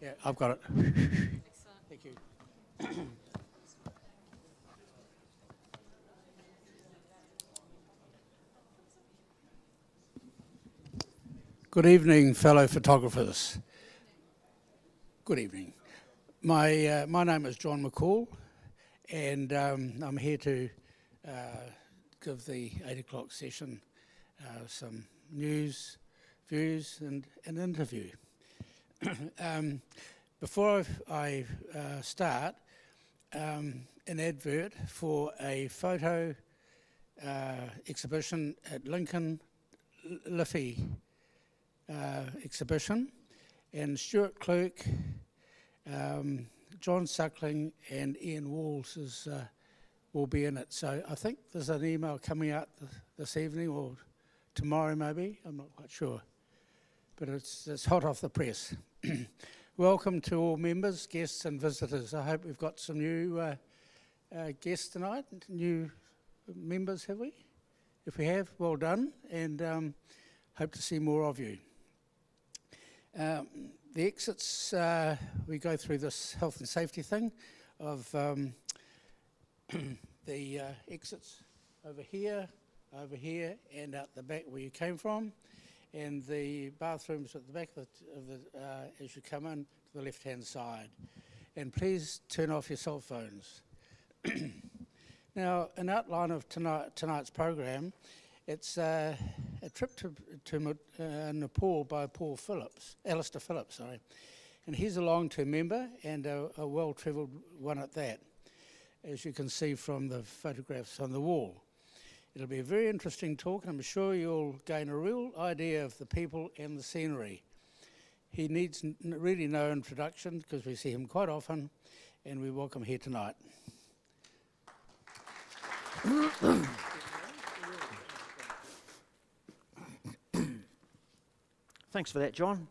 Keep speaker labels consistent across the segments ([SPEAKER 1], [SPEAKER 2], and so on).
[SPEAKER 1] Yeah, I've got it. Thank you. Good evening, fellow photographers. Good evening. My name is John McCall, and I'm here to give the 8 o'clock session some news, views, and an interview. Before I start, an advert for a photo exhibition at Lincoln Liffey exhibition, and Stuart Clerk, John Suckling and Ian Walls will be in it. So I think there's an email coming out this evening or tomorrow maybe, I'm not quite sure. But it's hot off the press. Welcome to all members, guests and visitors. I hope we've got some new guests tonight, new members, have we? If we have, well done, and hope to see more of you. The exits, we go through this health and safety thing of the exits over here, and out the back where you came from, and the bathrooms at the back of the as you come in to the left-hand side. And please turn off your cell phones. Now, an outline of tonight's program. It's a trip to Nepal by Alistair Philips, sorry. And he's a long-term member and a well-travelled one at that, as you can see from the photographs on the wall. It'll be a very interesting talk, and I'm sure you'll gain a real idea of the people and the scenery. He needs really no introduction because we see him quite often, and we welcome here tonight.
[SPEAKER 2] Thanks for that, John.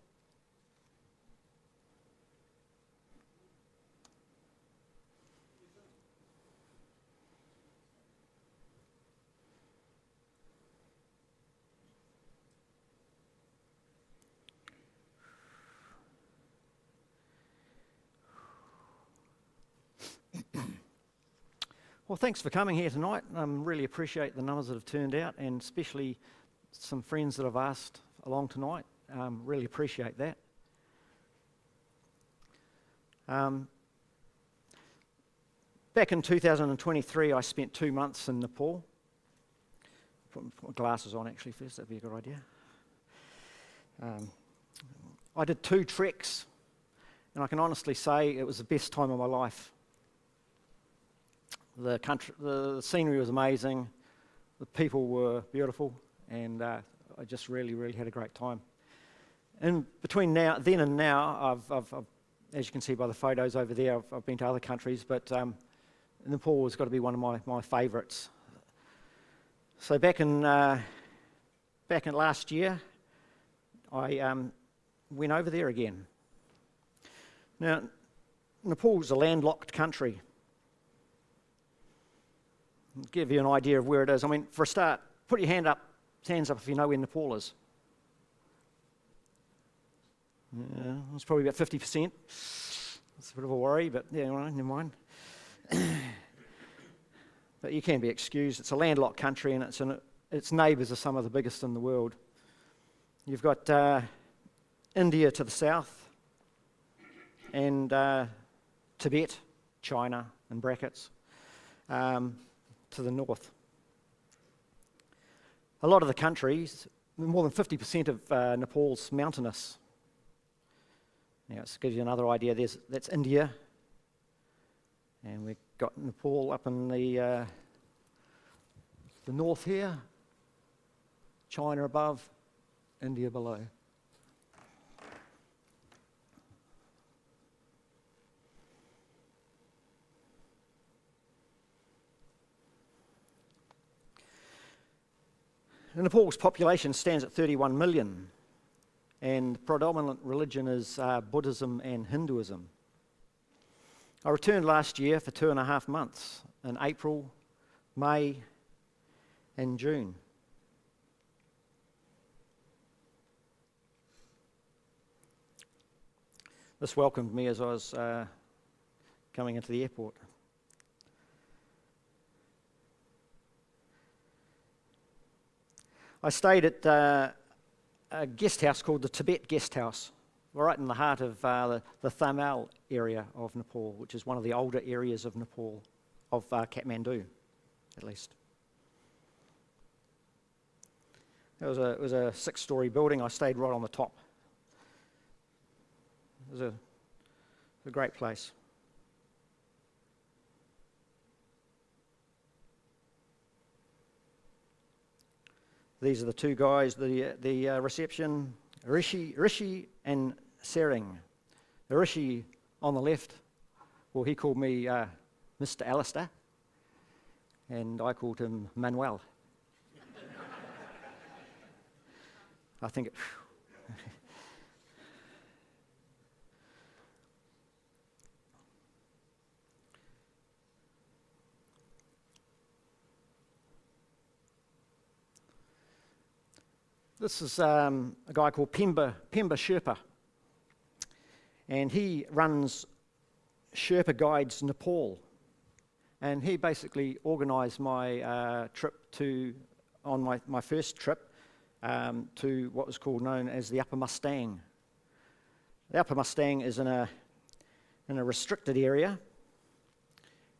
[SPEAKER 2] Well, thanks for coming here tonight. Really appreciate the numbers that have turned out, and especially some friends that have asked along tonight. Really appreciate that. Back in 2023, I spent 2 months in Nepal. Put my glasses on actually first, that'd be a good idea. I did 2 treks, and I can honestly say it was the best time of my life. The scenery was amazing, the people were beautiful, and I just really had a great time. And between then and now, I've as you can see by the photos over there, I've been to other countries, but Nepal has got to be one of my favourites. So back in last year, I went over there again. Now, Nepal's a landlocked country. I'll give you an idea of where it is. I mean, for a start, put your hands up if you know where Nepal is. Yeah, it's probably about 50%. It's a bit of a worry, but yeah, well, never mind. But you can be excused. It's a landlocked country, and its neighbours are some of the biggest in the world. You've got India to the south, and Tibet, China, in brackets, to the north. A lot of the countries, more than 50% of Nepal's mountainous. Now, to give you another idea, that's India, and we've got Nepal up in the north here, China above, India below. Nepal's population stands at 31 million, and predominant religion is Buddhism and Hinduism. I returned last year for 2.5 months, in April, May and June. this welcomed me as I was coming into the airport. I stayed at a guest house called the Tibet Guest House, right in the heart of the Thamel area of Nepal, which is one of the older areas of Nepal, of Kathmandu, at least. It was a 6-story building. I stayed right on the top. It was a great place. These are the two guys, the reception, Rishi and Sering. The Rishi on the left, well, he called me Mr. Alistair, and I called him Manuel. I think this is a guy called Pemba Sherpa, and he runs Sherpa Guides Nepal, and he basically organised my trip on my first trip to what was known as the Upper Mustang. The Upper Mustang is in a restricted area,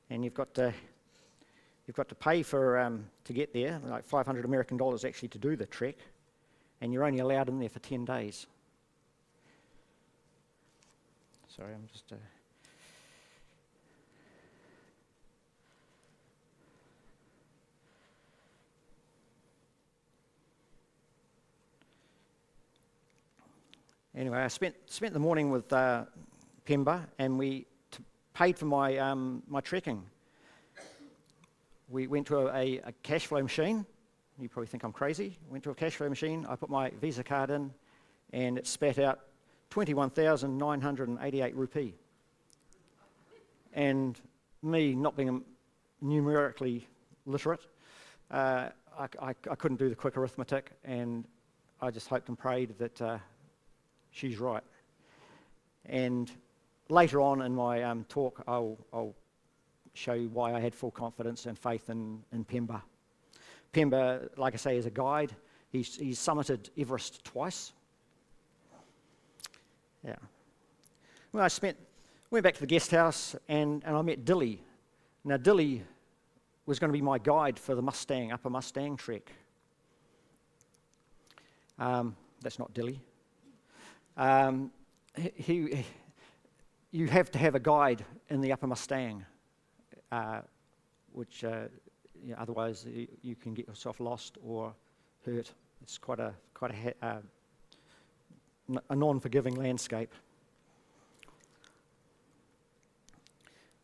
[SPEAKER 2] and you've got to pay for to get there, like 500 American dollars actually to do the trek, and you're only allowed in there for 10 days. Sorry, I'm just... Anyway, I spent the morning with Pemba, and we paid for my my trekking. We went to a cash flow machine. You probably think I'm crazy. Went to a cash flow machine. I put my Visa card in, and it spat out 21,988 rupee. And me not being numerically literate, I couldn't do the quick arithmetic, and I just hoped and prayed that she's right. And later on in my talk, I'll show you why I had full confidence and faith in Pemba. Pemba, like I say, is a guide. He's summited Everest twice. Yeah. Well, went back to the guest house, and I met Dilly. Now, Dilly was going to be my guide for the Upper Mustang trek. That's not Dilly. You have to have a guide in the Upper Mustang, which otherwise you can get yourself lost or hurt. It's quite a non-forgiving landscape.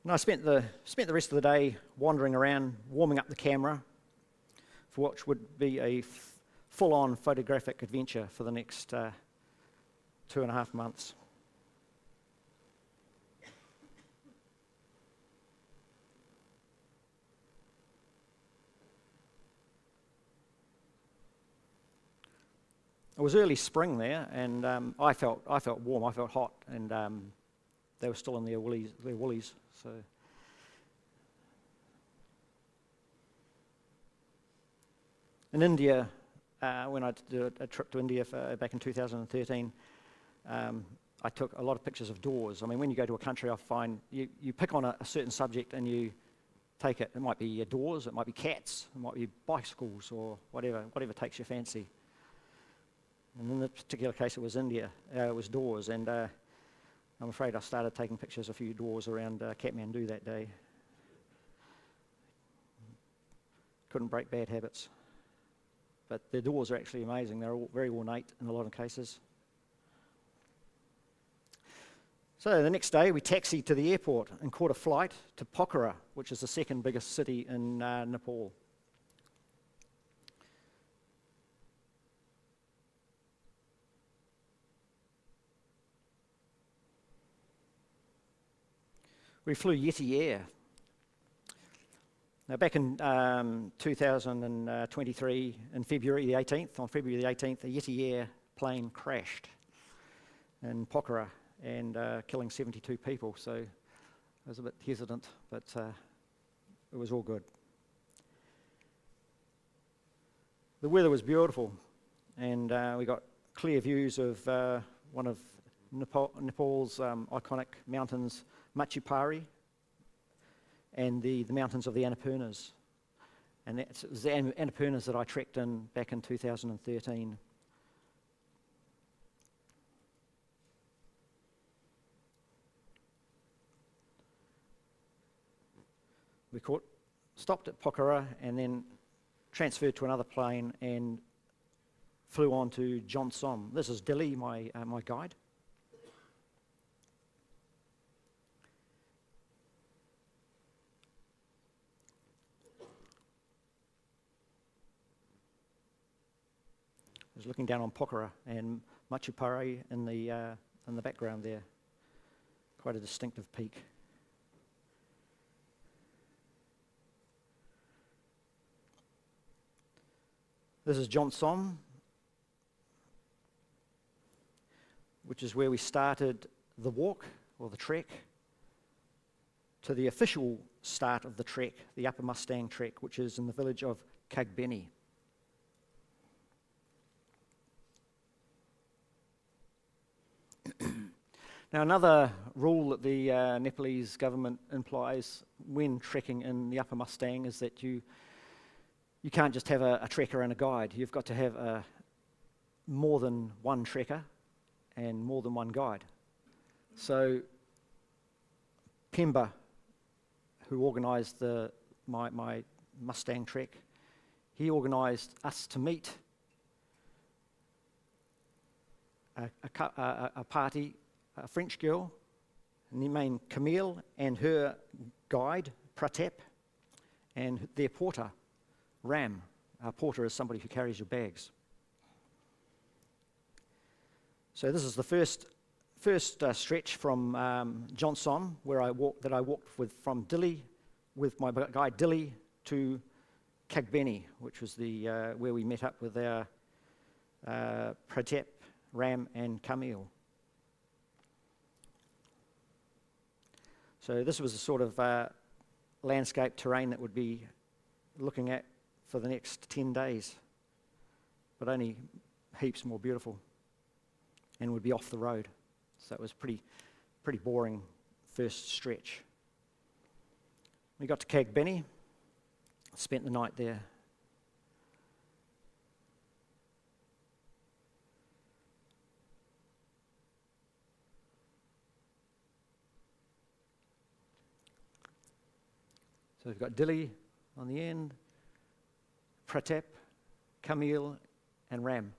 [SPEAKER 2] And I spent the rest of the day wandering around, warming up the camera for what would be a full-on photographic adventure for the next 2.5 months. It was early spring there, and I felt warm. I felt hot, and they were still in their woolies. So in India, when I did a trip to India back in 2013, I took a lot of pictures of doors. I mean, when you go to a country, I find you pick on a certain subject and you take it. It might be doors, it might be cats, it might be bicycles, or whatever takes your fancy. And in this particular case, it was India. It was doors, and I'm afraid I started taking pictures of a few doors around Kathmandu that day. Couldn't break bad habits. But the doors are actually amazing. They're all very ornate in a lot of cases. So the next day, we taxied to the airport and caught a flight to Pokhara, which is the second biggest city in Nepal. We flew Yeti Air. Now, back in 2023, on February the 18th, a Yeti Air plane crashed in Pokhara, and killing 72 people. So I was a bit hesitant, but it was all good. The weather was beautiful, and we got clear views of one of Nepal's iconic mountains, Machu Picchu, and the mountains of the Annapurnas. And it was the Annapurnas that I trekked in back in 2013. We stopped at Pokhara and then transferred to another plane and flew on to Johnson. This is Dilly, my guide. I was looking down on Pokhara and Machu Picchu in the background there. Quite a distinctive peak. This is Johnson, which is where we started the walk, or the trek, to the official start of the trek, the Upper Mustang Trek, which is in the village of Kagbeni. Now, another rule that the Nepalese government implies when trekking in the Upper Mustang is that you can't just have a trekker and a guide. You've got to have more than one trekker and more than one guide. So Pemba, who organised my Mustang trek, he organised us to meet a party, a French girl named Camille, and her guide, Pratap, and their porter, Ram. A porter is somebody who carries your bags. So this is the first stretch from Johnson, where I walked from Dili with my guide Dili to Kagbeni, which was where we met up with our Pratap, Ram, and Camille. So this was the sort of landscape terrain that would be looking at for the next 10 days, but only heaps more beautiful, and would be off the road. So it was pretty boring first stretch. We got to Kagbeni, spent the night there. So we've got Dili on the end, Pratap, Camille, and Ram.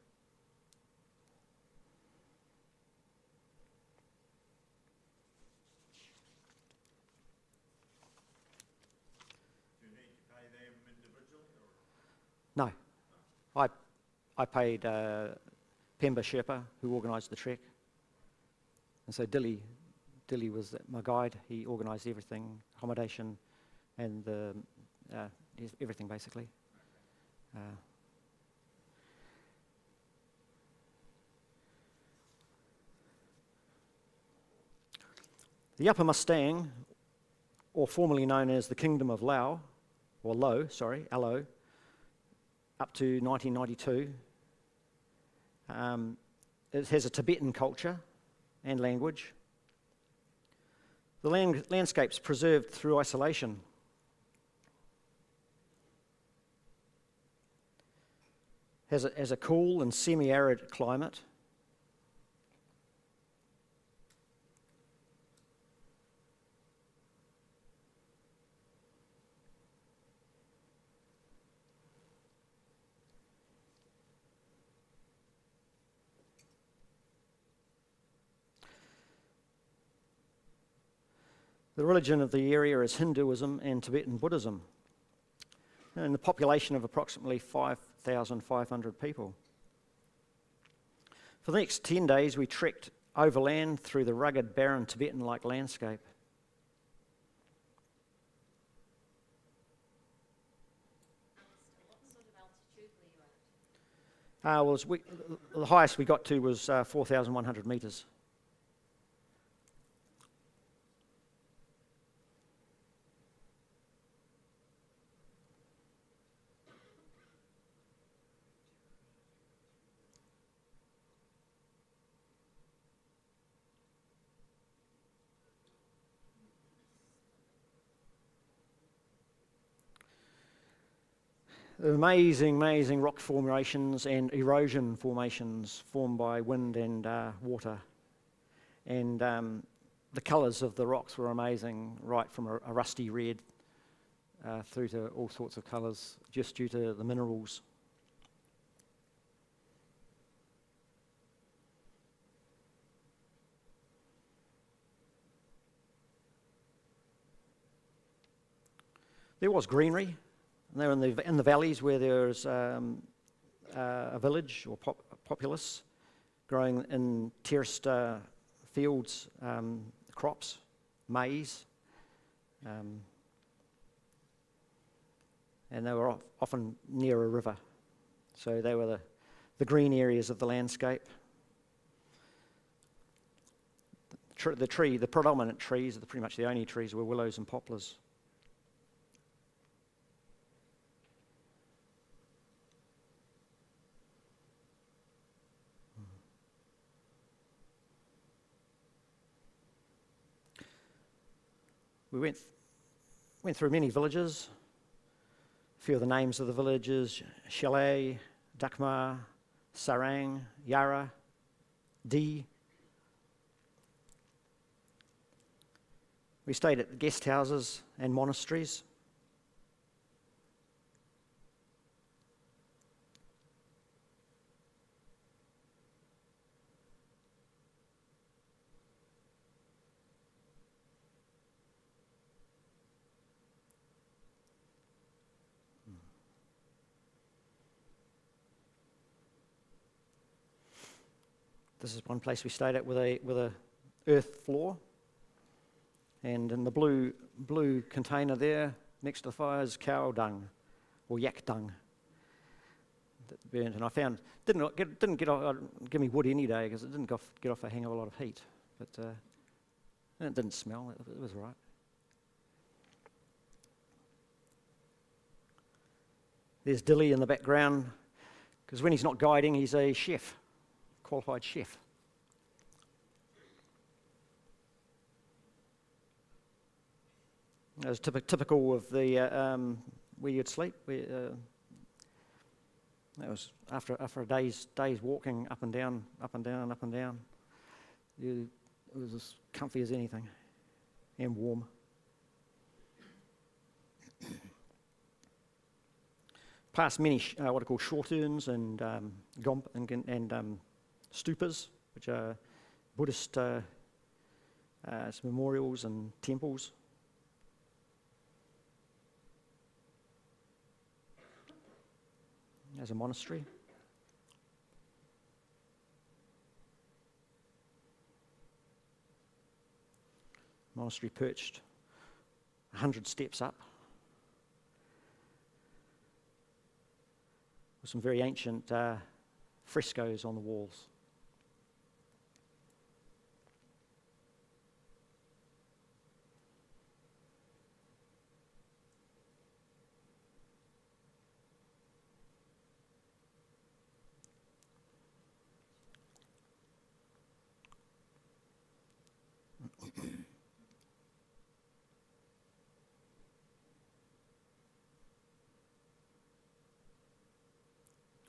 [SPEAKER 3] Do you need to pay them individually? Or?
[SPEAKER 2] No. I paid Pemba Sherpa, who organised the trek. And so Dili was my guide. He organised everything, accommodation, and everything basically. The Upper Mustang, or formerly known as the Kingdom of Lao, or Lo, up to 1992, it has a Tibetan culture and language. The landscape's preserved through isolation. Has a cool and semi-arid climate. The religion of the area is Hinduism and Tibetan Buddhism, and the population of approximately 5,500 people. For the next 10 days, we trekked overland through the rugged, barren Tibetan-like landscape.
[SPEAKER 4] What sort of altitude were you at?
[SPEAKER 2] The highest we got to was 4,100 metres. Amazing, amazing rock formations and erosion formations formed by wind and water. And the colours of the rocks were amazing, right from a rusty red through to all sorts of colours, just due to the minerals. There was greenery. And they were in the valleys where there's a village or populace growing in terraced fields, crops, maize, and they were often near a river. So they were the green areas of the landscape. The predominant trees, pretty much the only trees, were willows and poplars. We went through many villages. A few of the names of the villages: Chalet, Dakmar, Sarang, Yara, Dee. We stayed at guest houses and monasteries. This is one place we stayed at with a earth floor, and in the blue container there next to the fire is cow dung or yak dung that burned. And I found didn't give me wood any day because it didn't get off a hang of a lot of heat, but and it didn't smell. It was all right. There's Dilly in the background because when he's not guiding, he's a chef. Qualified chef. It was typical of the where you'd sleep. That was after a day's walking up and down. It was as comfy as anything, and warm. Past many what are called shorturns and stupas, which are Buddhist memorials and temples. There's a monastery. Monastery perched 100 steps up, with some very ancient frescoes on the walls.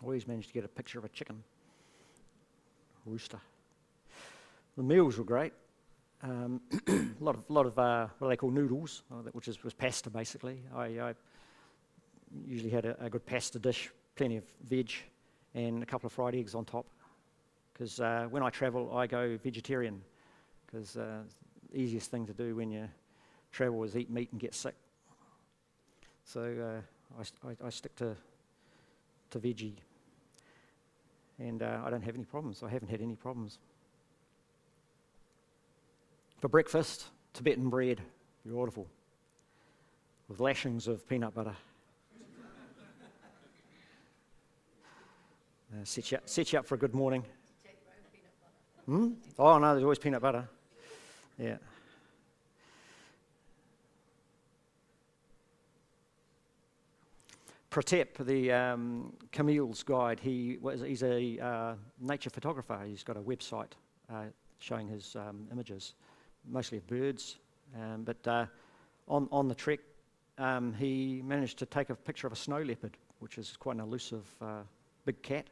[SPEAKER 2] Always managed to get a picture of a chicken, rooster. The meals were great. A lot of what they call noodles, which was pasta basically. I usually had a good pasta dish, plenty of veg, and a couple of fried eggs on top. Because when I travel, I go vegetarian. Because the easiest thing to do when you travel is eat meat and get sick. So I stick to veggie. And I don't have any problems. I haven't had any problems. For breakfast, Tibetan bread, beautiful, with lashings of peanut butter. Set you up for a good morning. Oh no, there's always peanut butter. Yeah. Pratap, the Camille's guide, he's a nature photographer. He's got a website showing his images, mostly of birds. But on the trek, he managed to take a picture of a snow leopard which is quite an elusive big cat.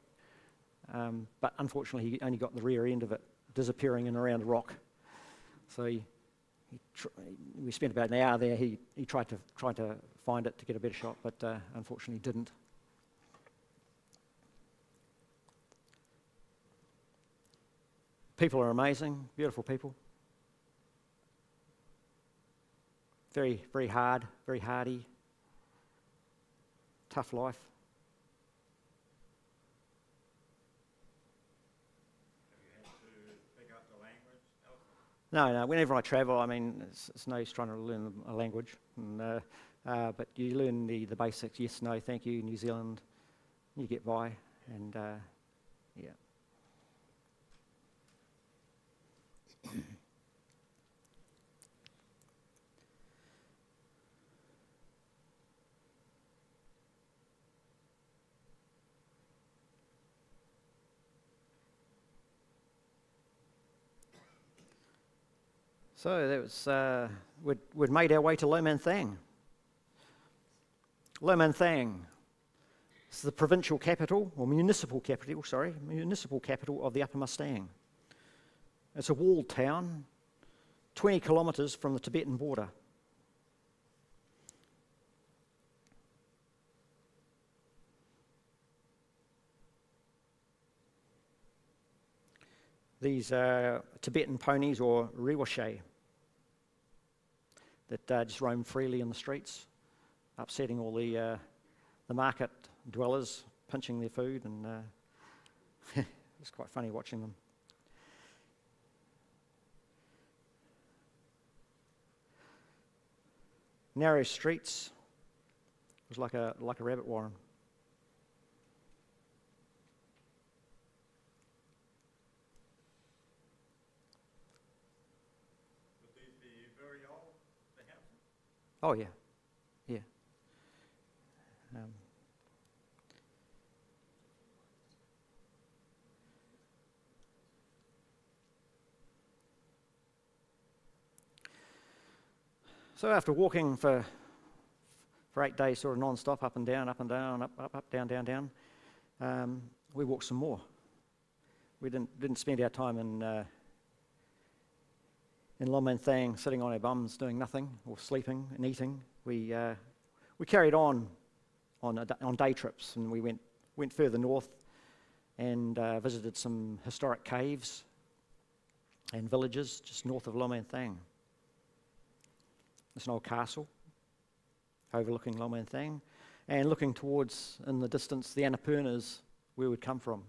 [SPEAKER 2] But unfortunately, he only got the rear end of it disappearing in around a rock. So we spent about an hour there. He tried to find it to get a better shot, but unfortunately didn't. People are amazing, beautiful people. Very, very hard, very hardy. Tough life.
[SPEAKER 3] Have you had to pick up the language?
[SPEAKER 2] No, whenever I travel, I mean, it's no use trying to learn a language. And, but you learn the basics, yes, no, thank you, New Zealand, you get by, and yeah. So that was, we'd made our way to Long-time. Long-time is the provincial capital, or municipal capital of the Upper Mustang. It's a walled town, 20 kilometres from the Tibetan border. These are Tibetan ponies, or riwashe, that just roam freely in the streets, upsetting all the market dwellers, pinching their food, and it's quite funny watching them. Narrow streets. It was like a rabbit warren.
[SPEAKER 3] Would these be very old, the houses?
[SPEAKER 2] Oh yeah, yeah. So after walking for 8 days, sort of non-stop, up and down, up, down, down, down, we walked some more. We didn't spend our time in Long-time sitting on our bums doing nothing or sleeping and eating. We carried on day trips, and we went further north and visited some historic caves and villages just north of Long-time. It's an old castle overlooking Long-time, and looking towards, in the distance, the Annapurnas, where we'd come from.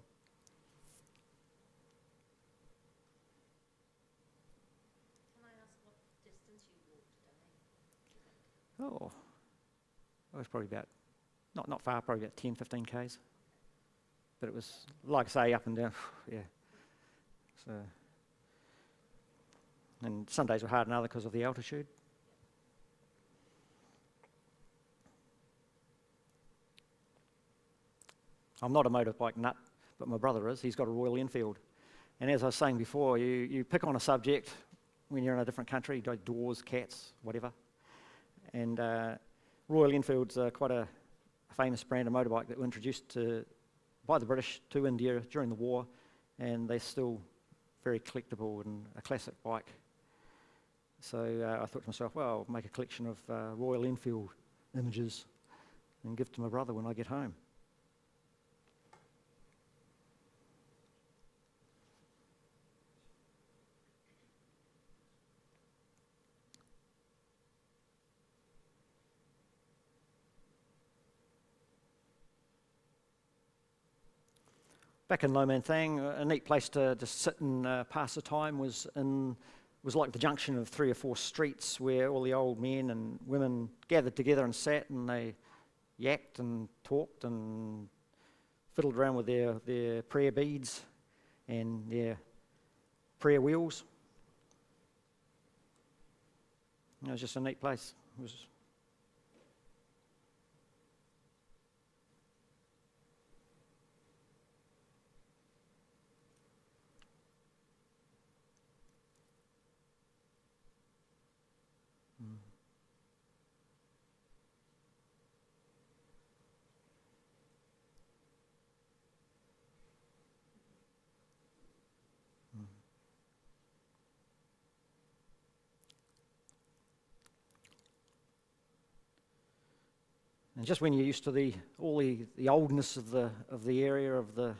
[SPEAKER 4] Can I ask what distance you walked today?
[SPEAKER 2] Oh, it was probably about, not far, probably about 10, 15 k's. But it was, like I say, up and down, yeah. So, and some days were hard than others because of the altitude. I'm not a motorbike nut, but my brother is. He's got a Royal Enfield. And as I was saying before, you pick on a subject when you're in a different country, like doors, cats, whatever. And Royal Enfield's quite a famous brand of motorbike that were introduced by the British to India during the war, and they're still very collectible and a classic bike. So I thought to myself, well, I'll make a collection of Royal Enfield images and give to my brother when I get home. Back in Long-time, a neat place to just sit and pass the time was like the junction of 3 or 4 streets where all the old men and women gathered together and sat, and they yacked and talked and fiddled around with their prayer beads and their prayer wheels. It was just a neat place. It was And just when you're used to all the oldness of the area, of the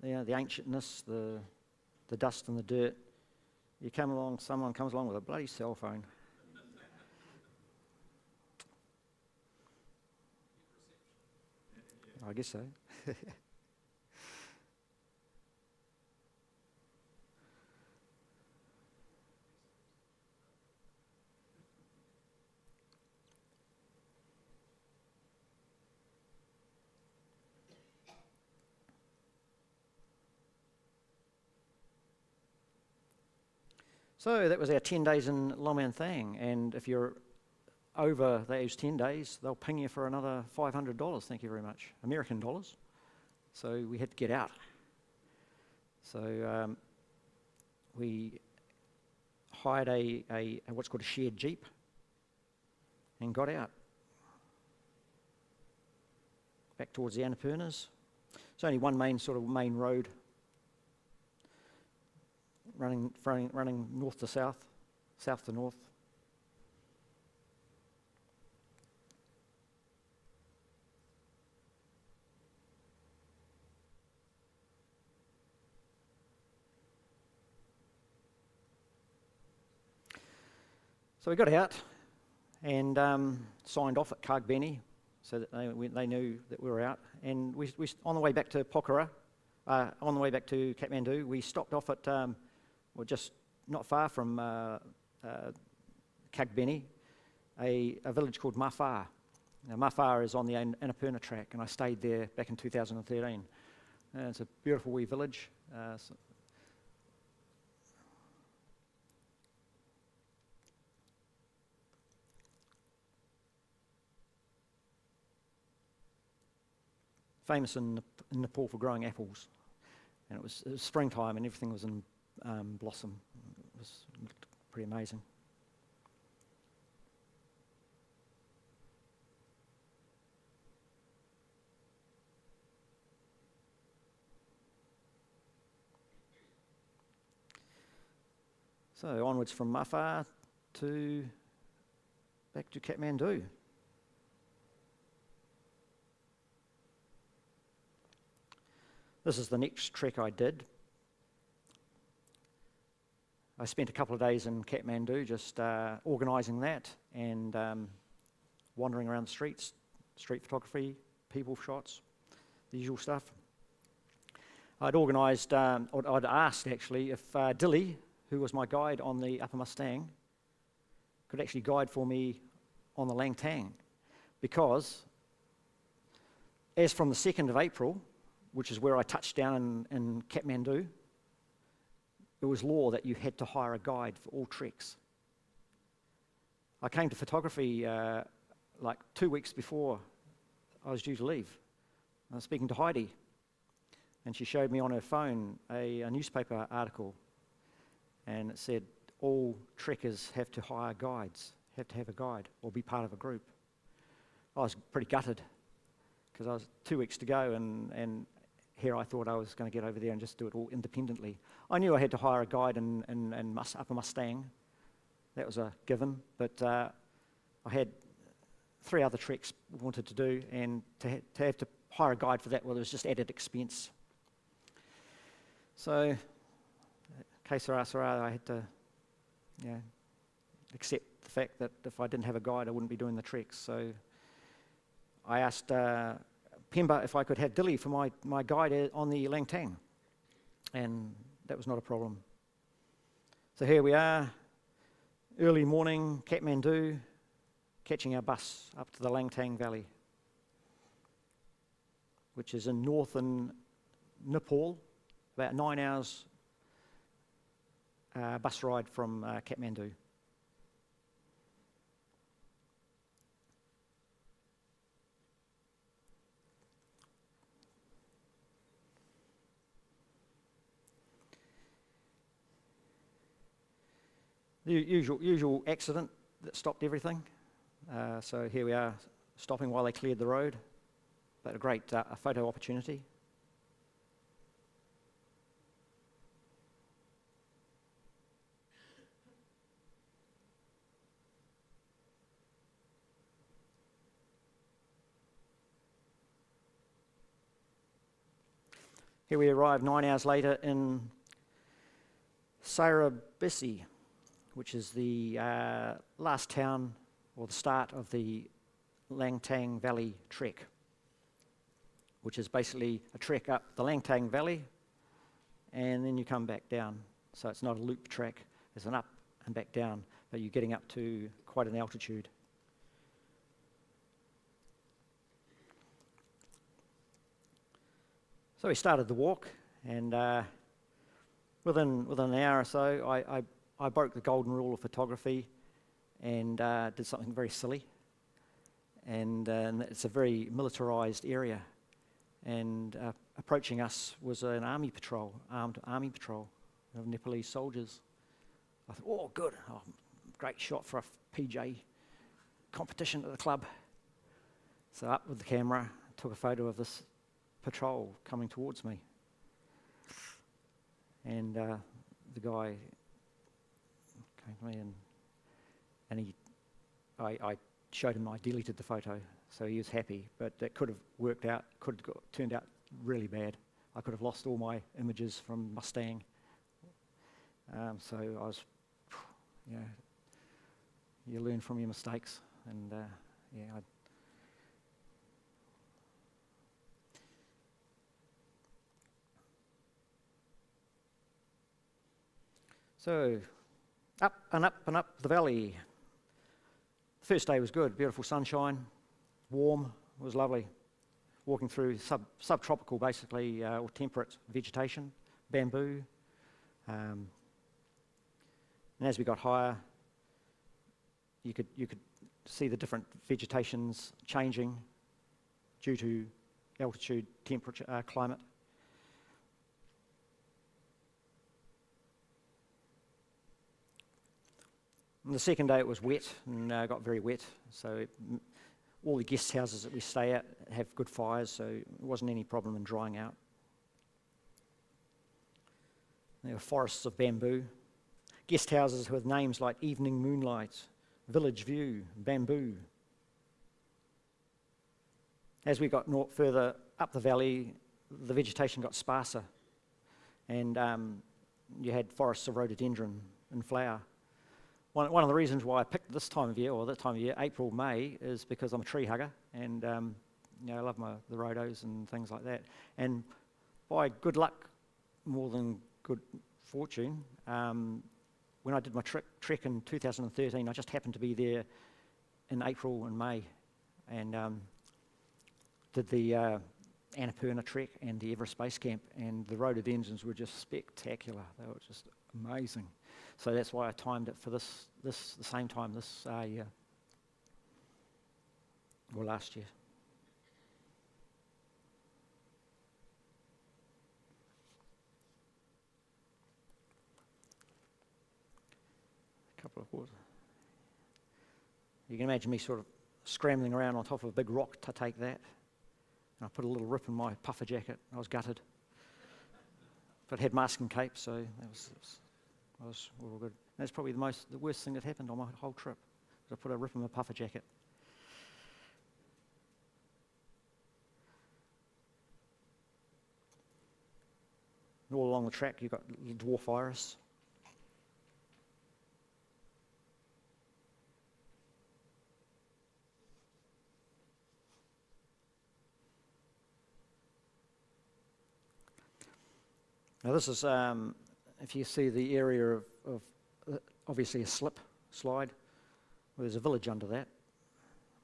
[SPEAKER 2] ancientness, the dust and the dirt, someone comes along with a bloody cell phone. I guess so. So that was our 10 days in Long-time, and if you're over those 10 days, they'll ping you for another $500, thank you very much, American dollars. So we had to get out. So we hired a what's called a shared jeep and got out. Back towards the Annapurnas. There's only one main road running north to south, south to north. So we got out and signed off at Cargbeni so that they knew that we were out. And we on the way back to Pokhara, on the way back to Kathmandu, we stopped off at just not far from Cargbeni, a village called Mafar. Now, Mafar is on the Annapurna track, and I stayed there back in 2013. And it's a beautiful wee village. Famous in Nepal for growing apples, and it was springtime and everything was in blossom. It looked pretty amazing. So onwards from Mafar back to Kathmandu. This is the next trek I did. I spent a couple of days in Kathmandu just organising that and wandering around the streets, street photography, people shots, the usual stuff. I'd asked actually if Dilly, who was my guide on the Upper Mustang, could actually guide for me on the Lang-tang, because as from the 2nd of April, which is where I touched down in Kathmandu, it was law that you had to hire a guide for all treks. I came to photography like 2 weeks before I was due to leave. I was speaking to Heidi, and she showed me on her phone a newspaper article, and it said all trekkers have to hire guides, have to have a guide or be part of a group. I was pretty gutted because I was 2 weeks to go, and here I thought I was going to get over there and just do it all independently. I knew I had to hire a guide in Upper Mustang. That was a given, but I had 3 other treks I wanted to do, and to have to hire a guide for that, well, it was just added expense. So, que sera, sera, I had to accept the fact that if I didn't have a guide, I wouldn't be doing the treks. So I asked Pemba if I could have Dilly for my guide on the Lang-tang, and that was not a problem. So here we are, early morning, Kathmandu, catching our bus up to the Lang-tang Valley, which is in northern Nepal, about 9 hours bus ride from Kathmandu. The usual accident that stopped everything. So here we are, stopping while they cleared the road, but a great photo opportunity. Here we arrived 9 hours later in Sarabisi, which is the last town or the start of the Long-time Valley trek, which is basically a trek up the Long-time Valley and then you come back down. So it's not a loop track, it's an up and back down, but you're getting up to quite an altitude. So we started the walk, and within an hour or so, I broke the golden rule of photography and did something very silly. And it's a very militarised area, and approaching us was an army patrol, armed army patrol of Nepalese soldiers. I thought, oh, good, great shot for a PJ competition at the club. So up with the camera, took a photo of this patrol coming towards me. And the guy came to me and I showed him I deleted the photo, so he was happy, but that could have worked out, turned out really bad. I could have lost all my images from Mustang. So I was, you learn from your mistakes, and So, up and up and up the valley. The first day was good, beautiful sunshine, warm, it was lovely. Walking through subtropical, basically, or temperate vegetation, bamboo. And as we got higher, you could see the different vegetations changing due to altitude, temperature, climate. And the second day it was wet and got very wet, so all the guest houses that we stay at have good fires, so it wasn't any problem in drying out. There were forests of bamboo, guest houses with names like Evening Moonlight, Village View, Bamboo. As we got further up the valley, the vegetation got sparser, and you had forests of rhododendron in flower. One of the reasons why I picked this time of year, or that time of year, April, May, is because I'm a tree hugger, and I love the rhodos and things like that. And by good luck, more than good fortune, when I did my trek in 2013, I just happened to be there in April and May, and did the Annapurna trek and the Everest Base Camp, and the rhododendrons were just spectacular. They were just amazing. So that's why I timed it for the same time this year, or last year. A couple of water. You can imagine me sort of scrambling around on top of a big rock to take that. And I put a little rip in my puffer jacket. I was gutted. But it had masking cape, so that was all good. That's probably the worst thing that happened on my whole trip. I put a rip in my puffer jacket. And all along the track, you've got dwarf iris. Now this is, if you see the area of obviously a slide, well, there's a village under that.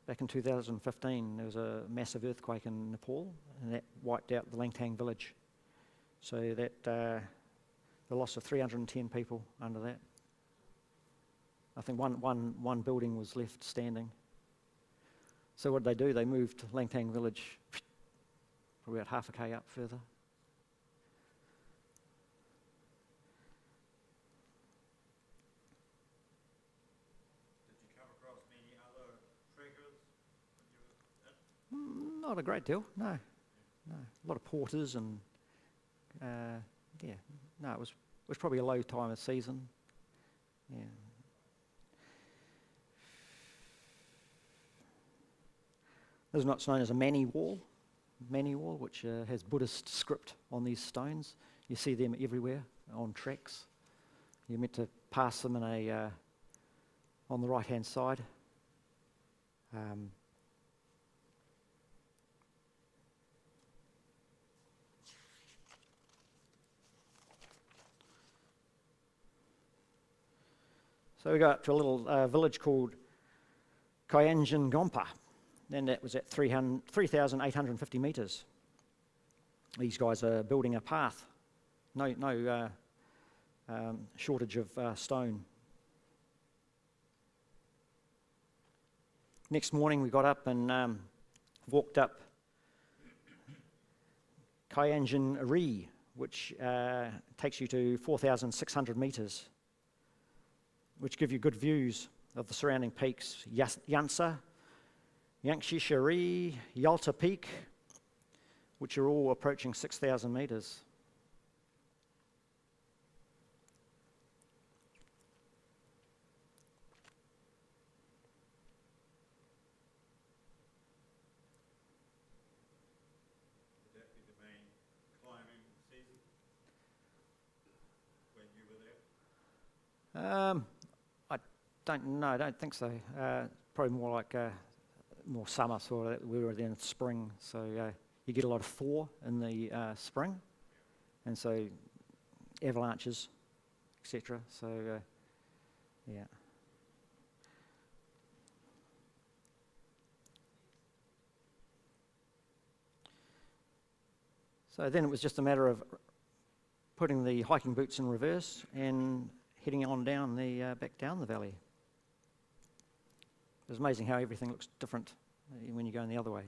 [SPEAKER 2] Back in 2015, there was a massive earthquake in Nepal, and that wiped out the Long-time village. So that the loss of 310 people under that. I think one building was left standing. So what did they do? They moved Long-time village probably about half a k up further. Not a great deal, no. A lot of porters and, it was probably a low time of season. Yeah. This is what's known as a Manny Wall. manual, which has Buddhist script on these stones. You see them everywhere on tracks. You're meant to pass them in on the right-hand side. So we got up to a little village called Kyanjin-Gompa, and that was at 3,850 metres. These guys are building a path. No shortage of stone. Next morning we got up and walked up Kyanjin-Ri, which takes you to 4,600 metres, which give you good views of the surrounding peaks, Yansa, Yangshisha-Ri, Yalta Peak, which are all approaching 6,000 metres.
[SPEAKER 3] Would that be the main climbing season when you were there?
[SPEAKER 2] I don't know, I don't think so. Probably more like more summer, sort of. We were there in spring, so you get a lot of thaw in the spring, and so avalanches, etc. So yeah. So then it was just a matter of putting the hiking boots in reverse and heading on down back down the valley. It was amazing how everything looks different when you go in the other way.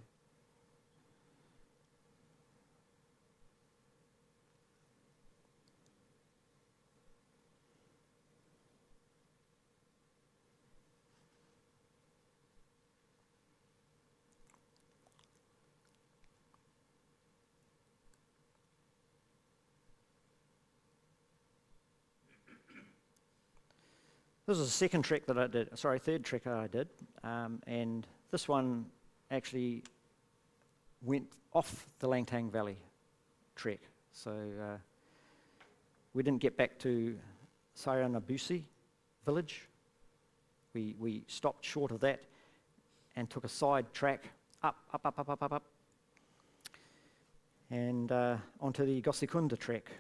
[SPEAKER 2] This is the second trek that I did, third trek I did, and this one actually went off the Langtang Valley trek. So we didn't get back to Sayanabusi village. We stopped short of that and took a side track up, and onto the Gosikunda trek.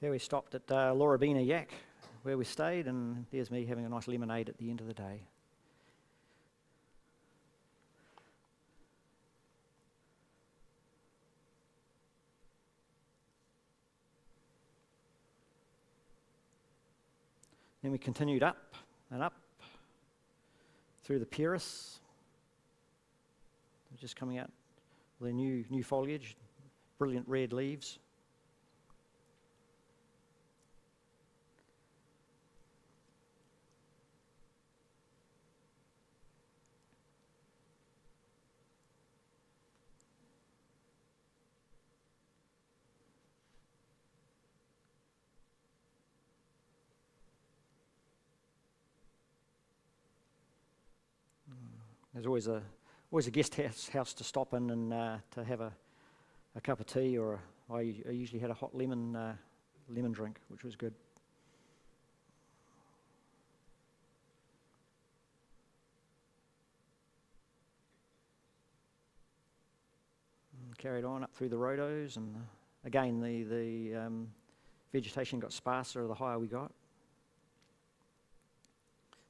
[SPEAKER 2] There we stopped at Lorabina Yak, where we stayed, and there's me having a nice lemonade at the end of the day. Then we continued up and up through the Peris, just coming out with the new foliage, brilliant red leaves. There's always a guest house to stop in and to have a cup of tea, or I usually had a hot lemon drink, which was good. And carried on up through the rhodos, and again the vegetation got sparser the higher we got.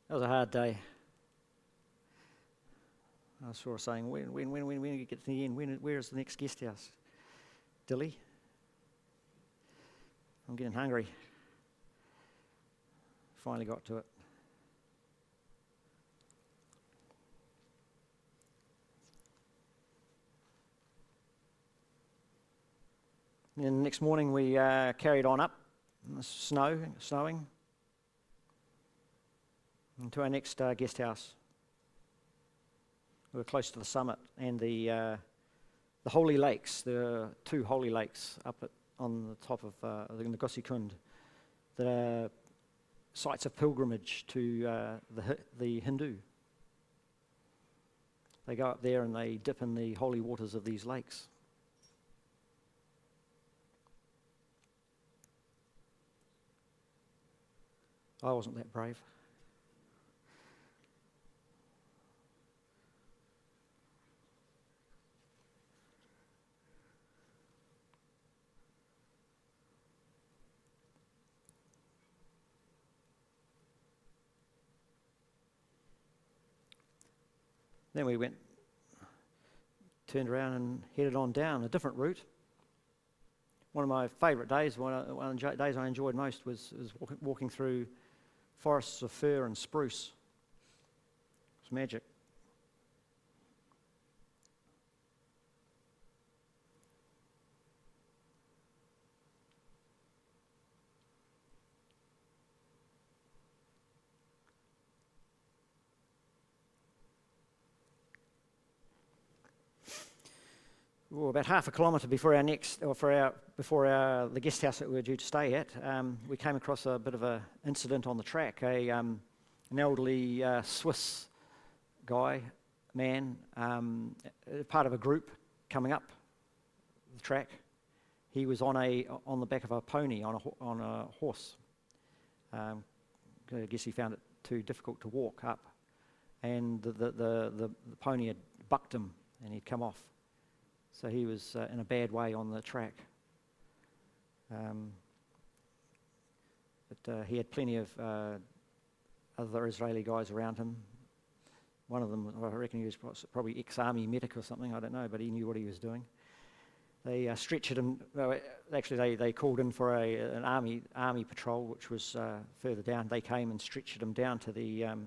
[SPEAKER 2] That was a hard day. I was sort of saying, when we get to the end, where's the next guest house? Dilly? I'm getting hungry. Finally got to it. And then the next morning we carried on up, in the snowing, into our next guest house. We were close to the summit and the holy lakes. There are 2 holy lakes up on the top of the Ngosi Kund that are sites of pilgrimage to the Hindu. They go up there and they dip in the holy waters of these lakes. I wasn't that brave. Then we turned around and headed on down a different route. One of my favourite days, one of the days I enjoyed most was walking through forests of fir and spruce. It's magic. About half a kilometre before the guest house that we were due to stay at, we came across a bit of an incident on the track. An elderly Swiss man, part of a group coming up the track. He was on the back of a pony on a horse. I guess he found it too difficult to walk up, and the pony had bucked him, and he'd come off. So he was in a bad way on the track. But he had plenty of other Israeli guys around him. One of them, I reckon he was probably ex-army medic or something, I don't know, but he knew what he was doing. They stretchered him, actually they called in for an army patrol, which was further down. They came and stretchered him down to the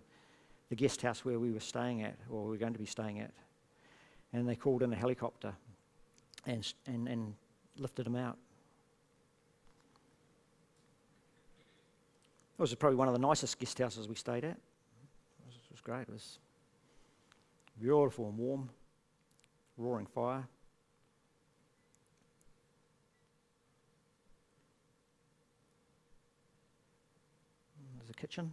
[SPEAKER 2] guest house where we were staying at, or we were going to be staying at. And they called in a helicopter and lifted him out. It was probably one of the nicest guest houses we stayed at. It was great. It was beautiful and warm, roaring fire. There's a kitchen.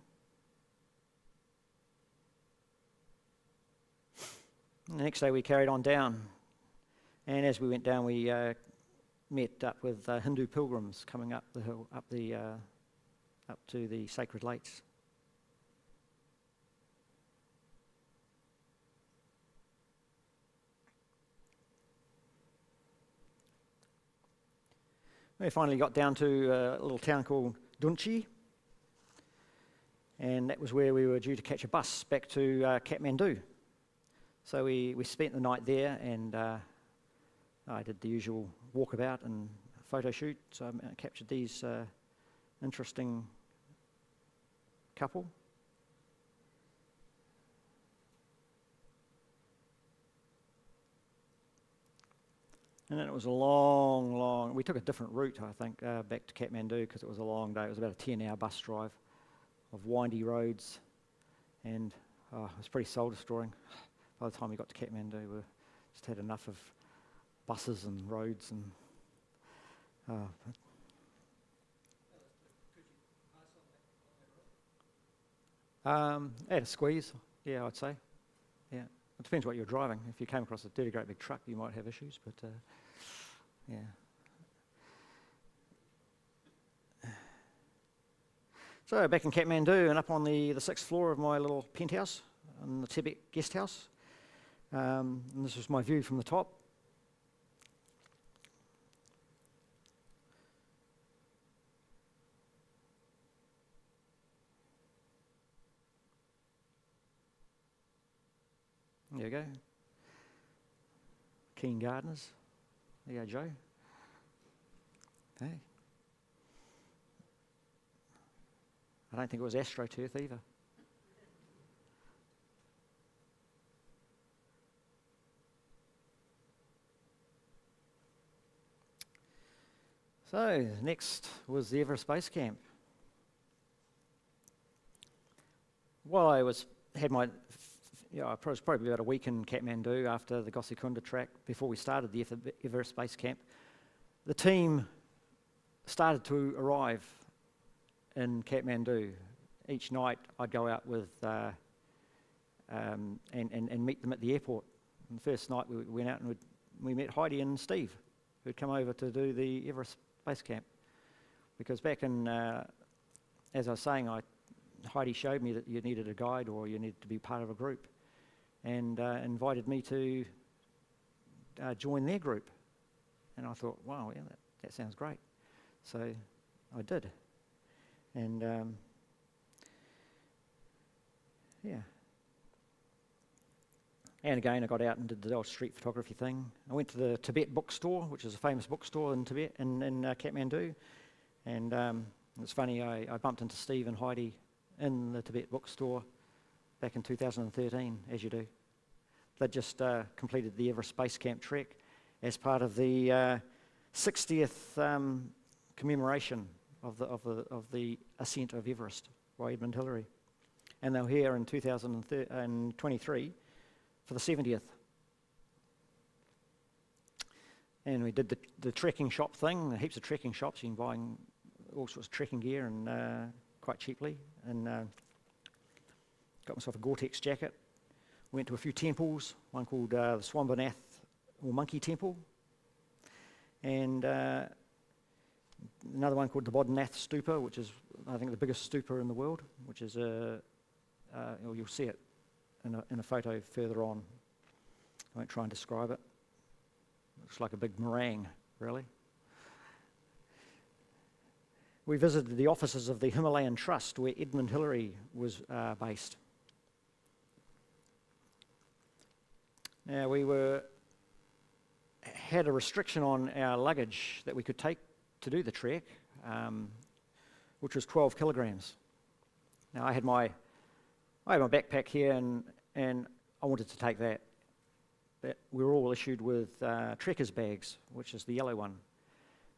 [SPEAKER 2] And the next day we carried on down, and as we went down we met up with Hindu pilgrims coming up the hill, up to the sacred lakes. We finally got down to a little town called Dunchi, and that was where we were due to catch a bus back to Kathmandu. So we spent the night there, and I did the usual walkabout and photo shoot. So I captured these interesting couple. And then it was a long, we took a different route, I think, back to Kathmandu, because it was a long day. It was about a 10-hour bus drive of windy roads, and it was pretty soul-destroying. By the time we got to Kathmandu, we just had enough of buses and roads and. At a squeeze, yeah, I'd say. Yeah, it depends what you're driving. If you came across a dirty, great big truck, you might have issues. But yeah. So back in Kathmandu and up on the 6th floor of my little penthouse in the Tibet guest house. And this was my view from the top. There you go. Keen gardeners. There you go, Joe. Hey. I don't think it was AstroTurf either. So next was the Everest Base Camp. While I had my, I was probably about a week in Kathmandu after the Gosikunda track before we started the Everest Base Camp. The team started to arrive in Kathmandu. Each night I'd go out with and meet them at the airport. And the first night we went out and we met Heidi and Steve, who'd come over to do the Everest Base Camp. Because back in, as I was saying, Heidi showed me that you needed a guide or you needed to be part of a group, and invited me to join their group. And I thought, wow, yeah, that sounds great. So I did. And yeah. And again, I got out and did the old street photography thing. I went to the Tibet bookstore, which is a famous bookstore in Tibet, in Kathmandu. And it's funny, I bumped into Steve and Heidi in the Tibet bookstore back in 2013, as you do. They just completed the Everest Base Camp trek as part of the 60th commemoration of the ascent of Everest by Edmund Hillary. And they were here in 2023 for the 70th. And we did the trekking shop thing, heaps of trekking shops. You can buy all sorts of trekking gear and quite cheaply. And got myself a Gore-Tex jacket. Went to a few temples, one called the Swambanath or Monkey Temple, and another one called the Bodhanath Stupa, which is, I think, the biggest stupa in the world, which is you'll see it in a photo further on. I won't try and describe it. Looks like a big meringue, really. We visited the offices of the Himalayan Trust, where Edmund Hillary was based. Now, we had a restriction on our luggage that we could take to do the trek, which was 12 kilograms. Now, I had my backpack here, and I wanted to take that. But we were all issued with trekker's bags, which is the yellow one.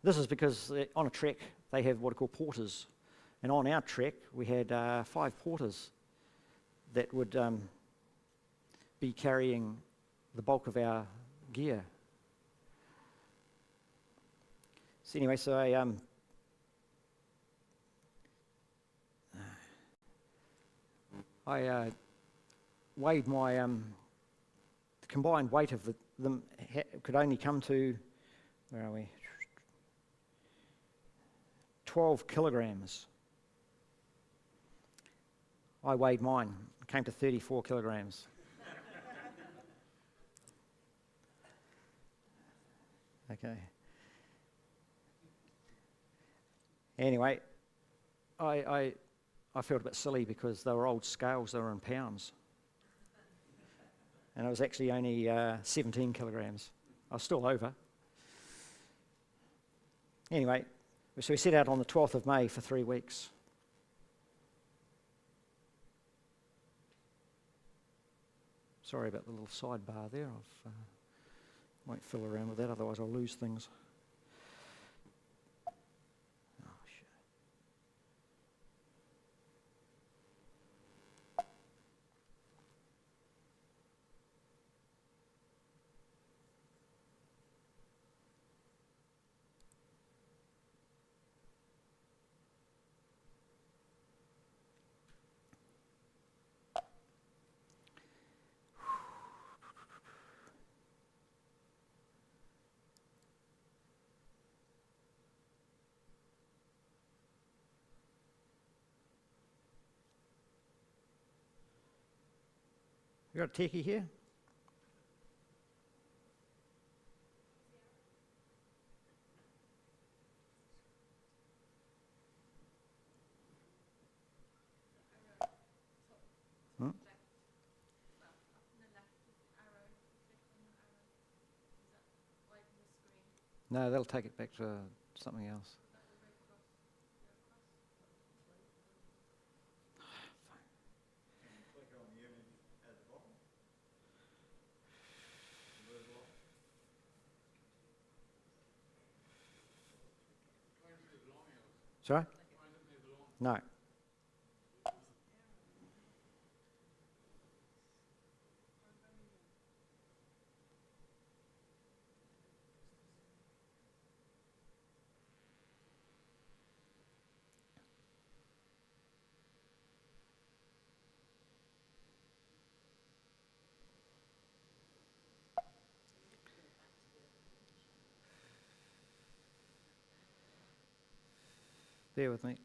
[SPEAKER 2] This is because on a trek, they have what are called porters. And on our trek, we had 5 porters that would be carrying the bulk of our gear. So anyway, so I weighed my, the combined weight of them could only come to, where are we, 12 kilograms. I weighed mine, it came to 34 kilograms. Okay. Anyway, I felt a bit silly because they were old scales, they were in pounds. And I was actually only 17 kilograms. I was still over. Anyway, so we set out on the 12th of May for 3 weeks. Sorry about the little sidebar there. I won't fill around with that, otherwise I'll lose things. Oh, shit. You got a techie here? Hmm? No, that'll take it back to something else.
[SPEAKER 3] Click on the image at the bottom.
[SPEAKER 2] Sorry? No. Bear with me.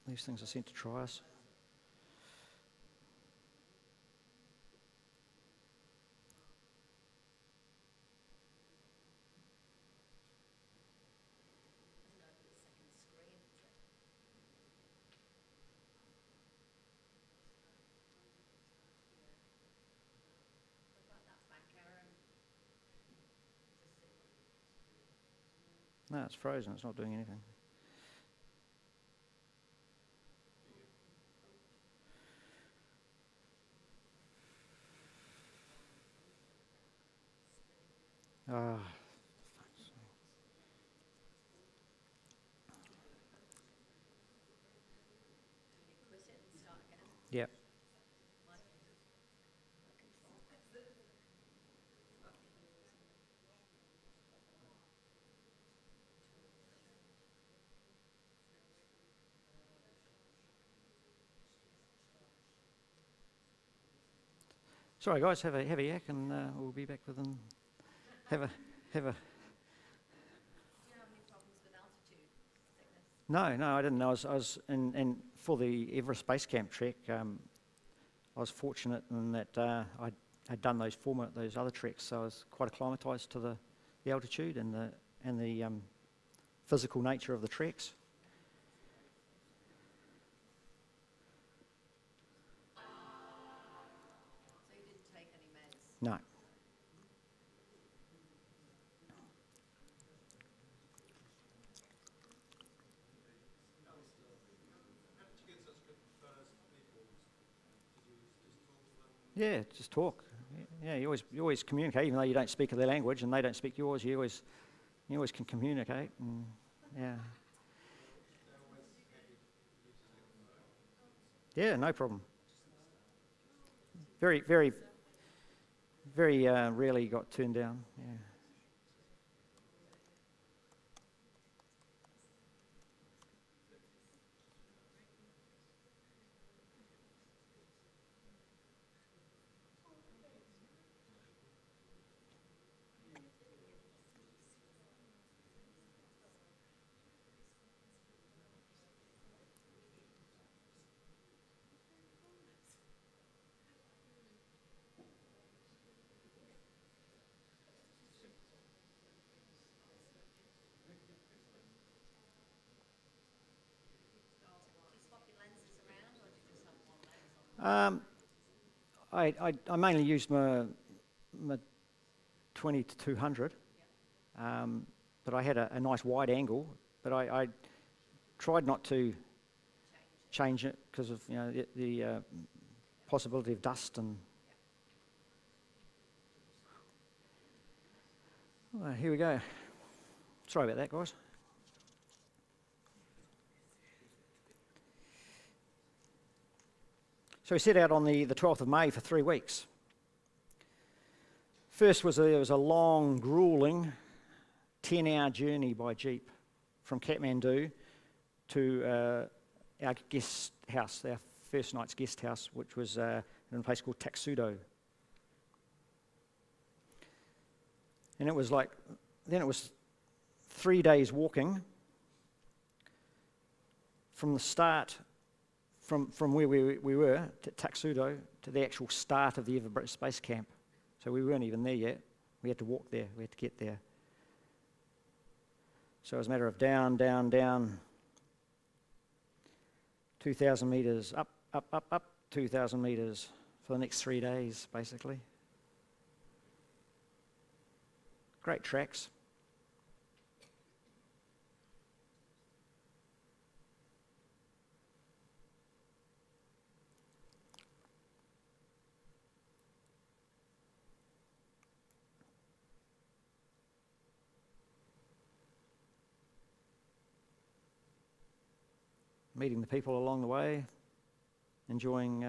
[SPEAKER 2] These things are sent to try us. No, it's frozen. It's not doing anything. Ah. Yeah. Sorry, guys. Have a yak, and we'll be back within. Have a.
[SPEAKER 4] Do you have any problems with altitude sickness?
[SPEAKER 2] No, I didn't. I was and for the Everest Base Camp trek. I was fortunate in that I'd done those other treks, so I was quite acclimatised to the altitude and the physical nature of the treks.
[SPEAKER 4] So you didn't take any meds?
[SPEAKER 2] No.
[SPEAKER 3] How did you get such good photos of people? Did you just talk to them?
[SPEAKER 2] Yeah, just talk. Yeah, you always communicate, even though you don't speak their language and they don't speak yours. You always can communicate. And yeah. Yeah, no problem. Very rarely got turned down. Yeah.
[SPEAKER 4] Do you swap your lenses around, or do you just have one lens on?
[SPEAKER 2] I mainly used my 20 to 200, but I had a nice wide angle. But I tried not to change it because of the possibility of dust and. Well, here we go. Sorry about that, guys. So we set out on the 12th of May for 3 weeks. First was a long, grueling 10-hour journey by jeep from Kathmandu to our guest house, our first night's guest house, which was in a place called Taksudo. And it was then it was 3 days walking from the start, from where we were, to Taksudo, to the actual start of the Everest Base Camp. So we weren't even there yet. We had to walk there. We had to get there. So it was a matter of down, 2,000 metres, up, 2,000 metres for the next 3 days, basically. Great tracks. meeting the people along the way, enjoying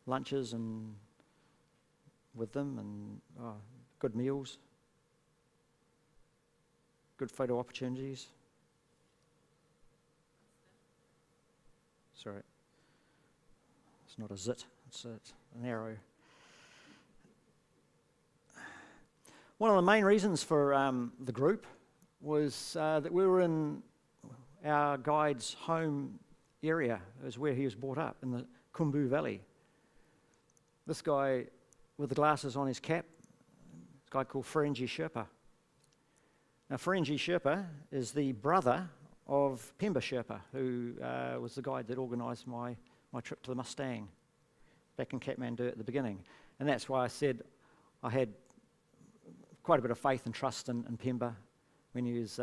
[SPEAKER 2] lunches and with them, and good meals, good photo opportunities. Sorry, it's not a zit, it's an arrow. One of the main reasons for the group was that we were in our guide's home area. It was where he was brought up, in the Khumbu Valley. This guy with the glasses on his cap, this guy called Ferengi Sherpa. Now, Ferengi Sherpa is the brother of Pemba Sherpa, who was the guide that organised my trip to the Mustang back in Kathmandu at the beginning. And that's why I said I had quite a bit of faith and trust in Pemba when he was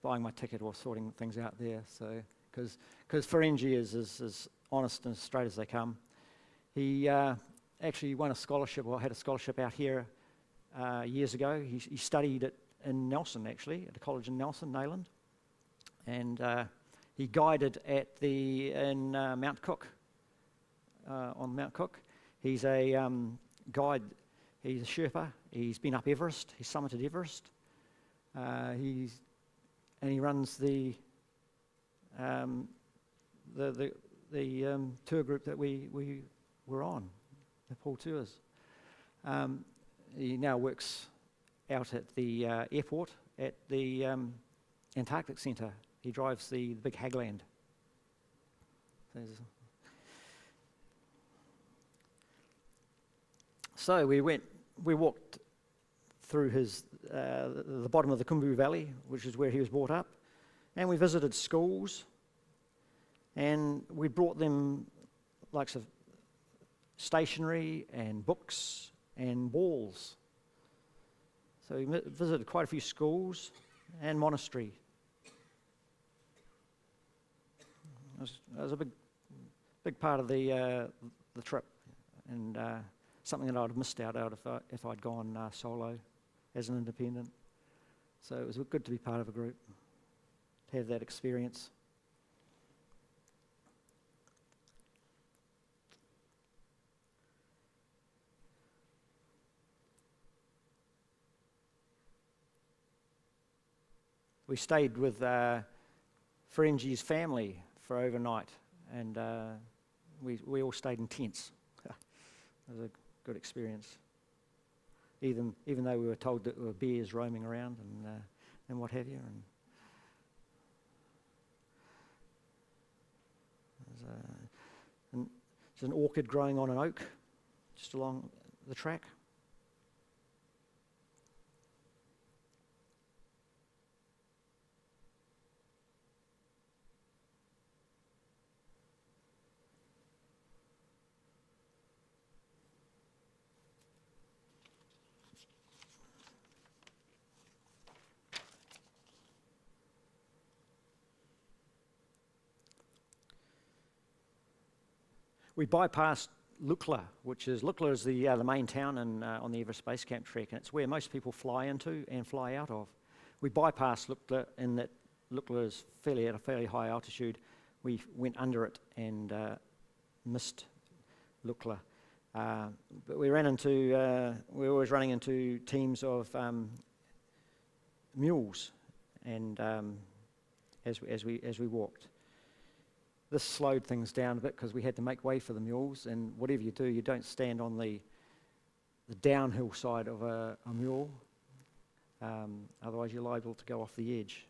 [SPEAKER 2] buying my ticket or sorting things out there. So, because Ferengi is as honest and as straight as they come. He actually won a scholarship, or had a scholarship out here years ago. He studied it in Nelson, actually, at a college in Nelson, Nayland, and he guided in Mount Cook, on Mount Cook. He's a guide. He's a Sherpa. He's been up Everest. He's summited Everest. He runs the tour group that we were on, Nepal tours. He now works out at the airport at the Antarctic Centre. He drives the big Hagland. So we walked through the bottom of the Khumbu Valley, which is where he was brought up, and we visited schools, and we brought them likes of stationery and books and balls. So we visited quite a few schools and monastery. It was a big part of the trip, and something that I'd have missed out if I'd gone solo as an independent. So it was good to be part of a group, to have that experience. We stayed with Ferengi's family for overnight, and we all stayed in tents. It was a good experience, even though we were told that there were bears roaming around and what have you. And there's an orchid growing on an oak just along the track. We bypassed Lukla, which is the main town on the Everest Base Camp trek, and it's where most people fly into and fly out of. We bypassed Lukla in that Lukla is at a fairly high altitude. We went under it and missed Lukla. But we were always running into teams of mules, and as we walked. This slowed things down a bit because we had to make way for the mules, and whatever you do, you don't stand on the downhill side of a mule, otherwise you're liable to go off the edge.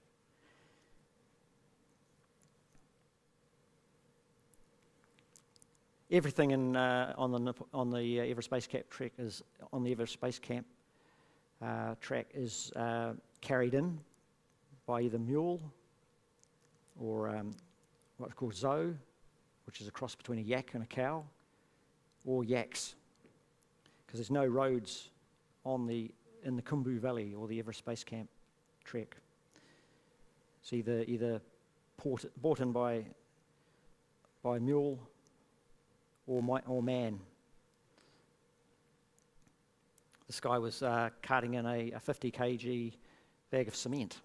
[SPEAKER 2] Everything on the Everest Base Camp trek is on the Everest Base Camp track is carried in by either mule or what's called zo, which is a cross between a yak and a cow, or yaks, because there's no roads in the Khumbu Valley or the Everest Base Camp trek. It's either brought in by mule or man. This guy was carting in a 50 kg bag of cement.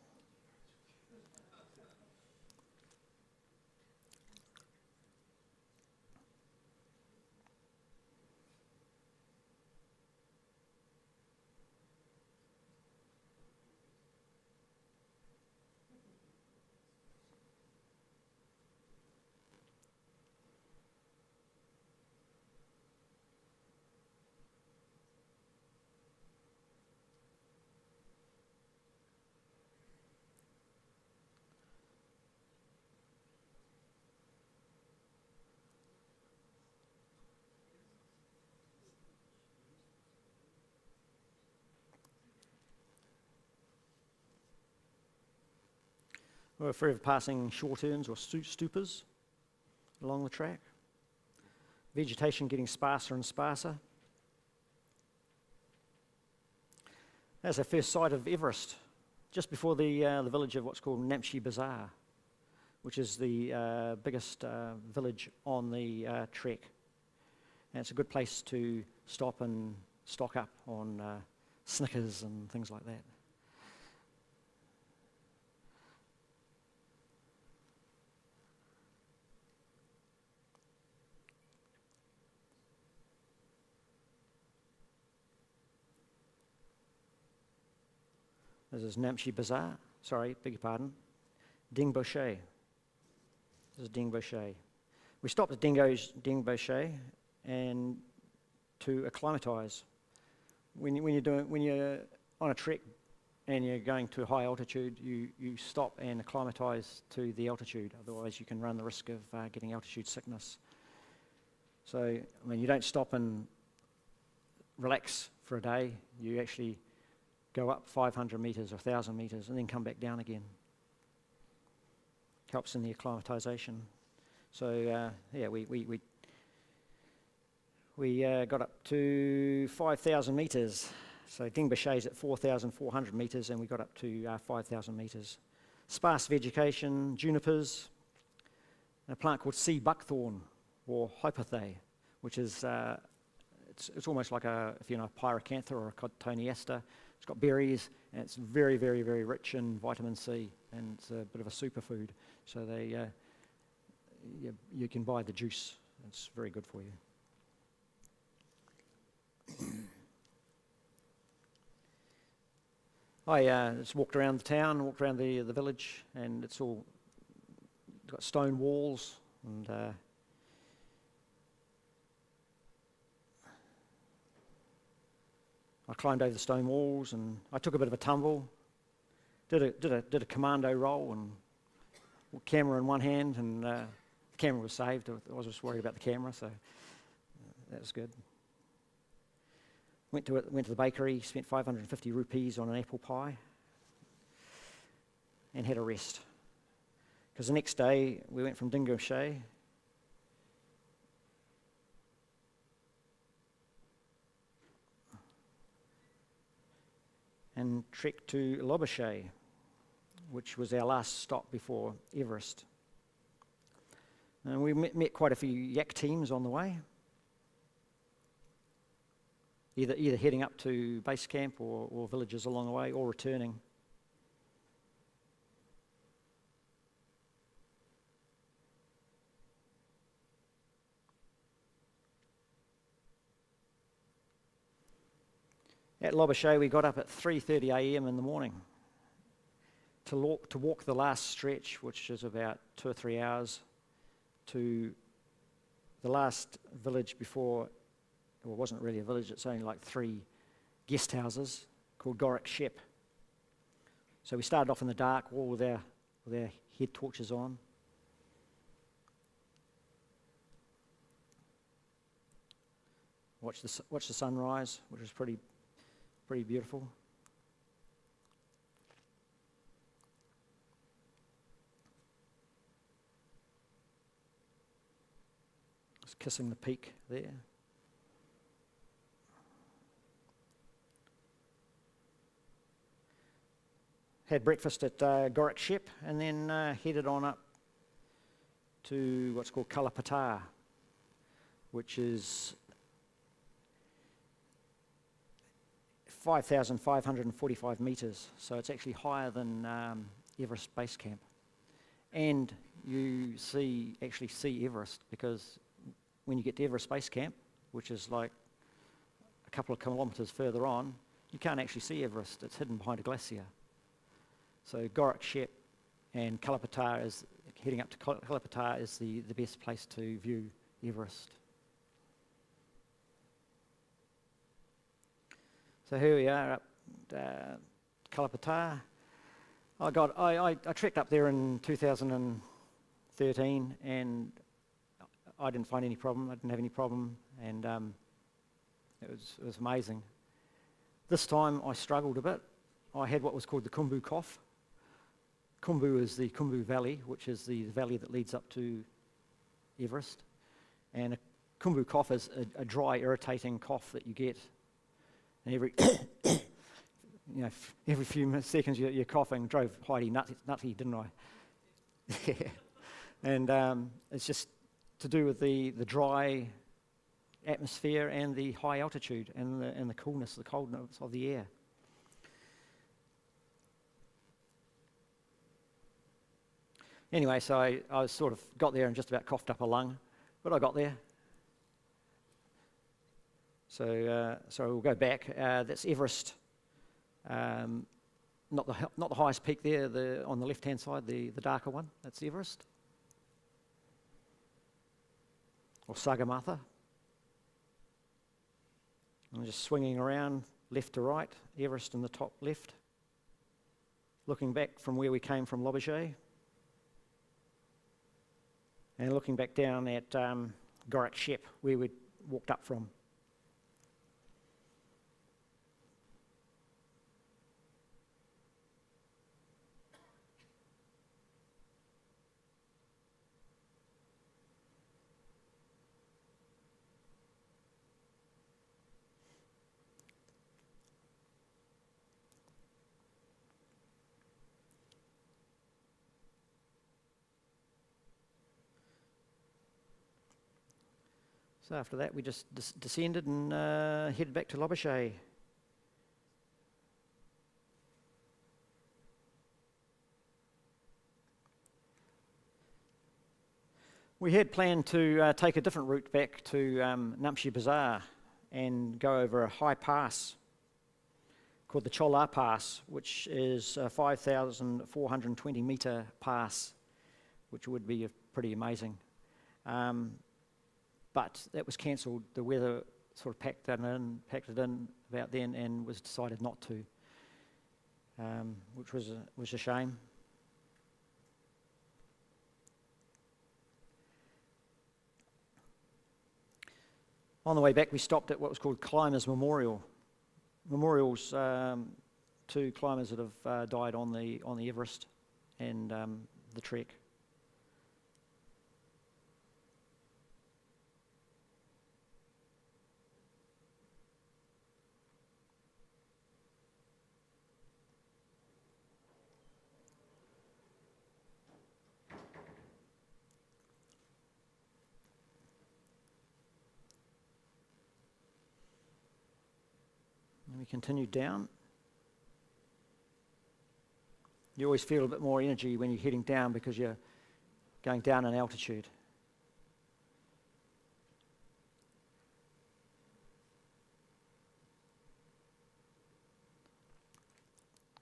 [SPEAKER 2] We were forever passing shore turns or stupas along the track. Vegetation getting sparser and sparser. That's our first sight of Everest, just before the village of what's called Namche Bazaar, which is the biggest village on the trek. And it's a good place to stop and stock up on Snickers and things like that. This is Namche Bazaar. Sorry, beg your pardon. Ding Bochet. This is Ding Bochet. We stopped at Ding Bochet and to acclimatise. When you're on a trek and you're going to a high altitude, you stop and acclimatise to the altitude. Otherwise, you can run the risk of getting altitude sickness. So, I mean, you don't stop and relax for a day. You actually go up 500 metres or 1,000 metres and then come back down again. Helps in the acclimatisation. So yeah, we got up to 5,000 metres. So Ding Bochet is at 4,400 metres, and we got up to 5,000 metres. Sparse vegetation, junipers, and a plant called sea buckthorn or hypothae, which is it's almost like a pyracantha or a cotoneaster. It's got berries, and it's very, very, very rich in vitamin C, and it's a bit of a superfood. So you can buy the juice. It's very good for you. I just walked around the town, walked around the village, and it's all got stone walls, and I climbed over the stone walls, and I took a bit of a tumble, did a commando roll, and camera in one hand, and the camera was saved. I was just worried about the camera, so that was good. Went to the bakery, spent 550 rupees on an apple pie, and had a rest. Because the next day we went from Ding Bochet and trekked to Loboshay, which was our last stop before Everest. And we met quite a few yak teams on the way, either heading up to base camp or villages along the way, or returning. At Loboshay, we got up at 3:30 a.m. in the morning to walk the last stretch, which is about 2 or 3 hours, to the last village before. Well, it wasn't really a village, it's only like 3 guest houses called Gorak Shep. So we started off in the dark, all with our head torches on. Watched the sunrise, which was pretty beautiful. Just kissing the peak there. Had breakfast at Gorak Shep, and then headed on up to what's called Kalapatar, which is 5,545 metres, so it's actually higher than Everest Base Camp. And you actually see Everest, because when you get to Everest Base Camp, which is like a couple of kilometres further on, you can't actually see Everest, it's hidden behind a glacier. So Gorak Shep and Kalapatar heading up to Kalapatar is the best place to view Everest. So here we are up Kalapatar. I trekked up there in 2013, and I didn't find any problem. I didn't have any problem, and it was amazing. This time I struggled a bit. I had what was called the Khumbu cough, Khumbu is the Khumbu Valley, which is the valley that leads up to Everest. And a Khumbu cough is a dry, irritating cough that you get. And every few seconds you're coughing. Drove Heidi nutty, didn't I? And it's just to do with the dry atmosphere and the high altitude and the coolness, the coldness of the air. Anyway, so I sort of got there and just about coughed up a lung, but I got there. So we'll go back. That's Everest. Not the highest peak there. On the left-hand side, the darker one. That's Everest, or Sagarmatha. I'm just swinging around left to right. Everest in the top left. Looking back from where we came from Lobuche. And looking back down at Gorak Shep, where we walked up from. So after that, we just descended and headed back to Lobuche. We had planned to take a different route back to Namche Bazaar and go over a high pass called the Chola Pass, which is a 5,420 metre pass, which would be pretty amazing. But that was cancelled. The weather sort of packed it in about then, and was decided not to, which was a shame. On the way back, we stopped at what was called Climbers Memorial. Memorials to climbers that have died on the Everest and the trek. And we continued down. You always feel a bit more energy when you're heading down because you're going down in altitude.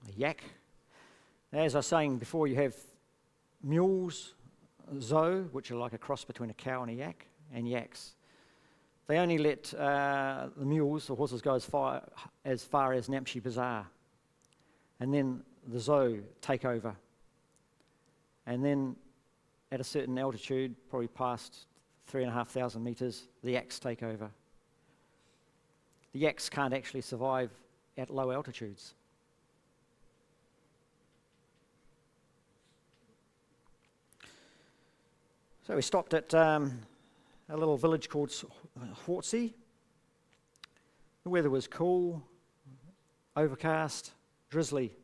[SPEAKER 2] A yak. As I was saying before, you have mules, zo, which are like a cross between a cow and a yak, and yaks. They only let the mules, the horses, go as far as Namche Bazaar. And then the zo take over. And then at a certain altitude, probably past 3,500 metres, the yaks take over. The yaks can't actually survive at low altitudes. So we stopped at a little village called Hortsi. The weather was cool, overcast, drizzly.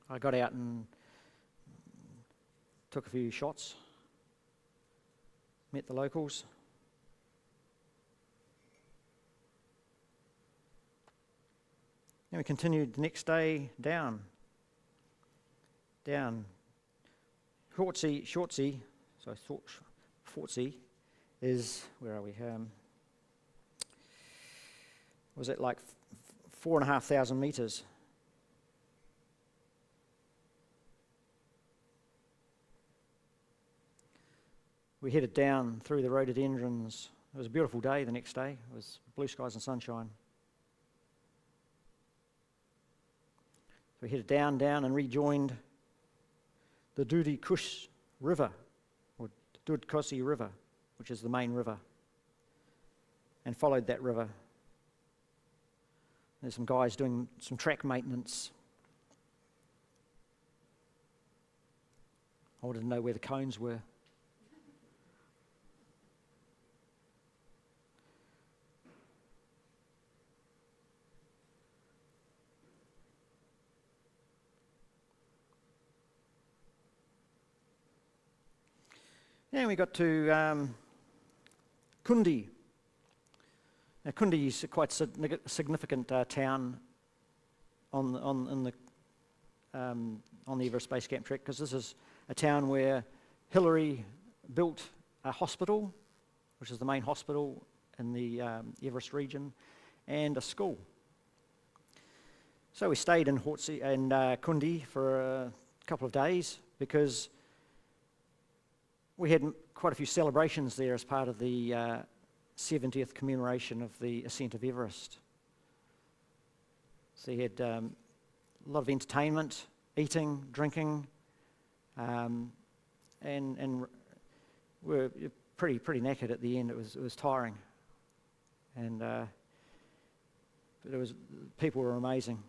[SPEAKER 2] I got out and took a few shots, met the locals. Then we continued the next day down. Hortsi is, where are we? Was it like 4,500 metres? We headed down through the rhododendrons. It was a beautiful day the next day. It was blue skies and sunshine. So we headed down and rejoined the Dudi Kush River, or Dudkosi River, which is the main river, and followed that river. There's some guys doing some track maintenance wanted to know where the cones were. And we got to Kundi. Now, Kundi is a quite significant town on the Everest Base Camp trek, because this is a town where Hillary built a hospital, which is the main hospital in the Everest region, and a school. So we stayed in Kundi for a couple of days, because we had quite a few celebrations there as part of the 70th commemoration of the ascent of Everest. So you had a lot of entertainment, eating, drinking, and we were pretty knackered at the end. It was tiring, and but people were amazing.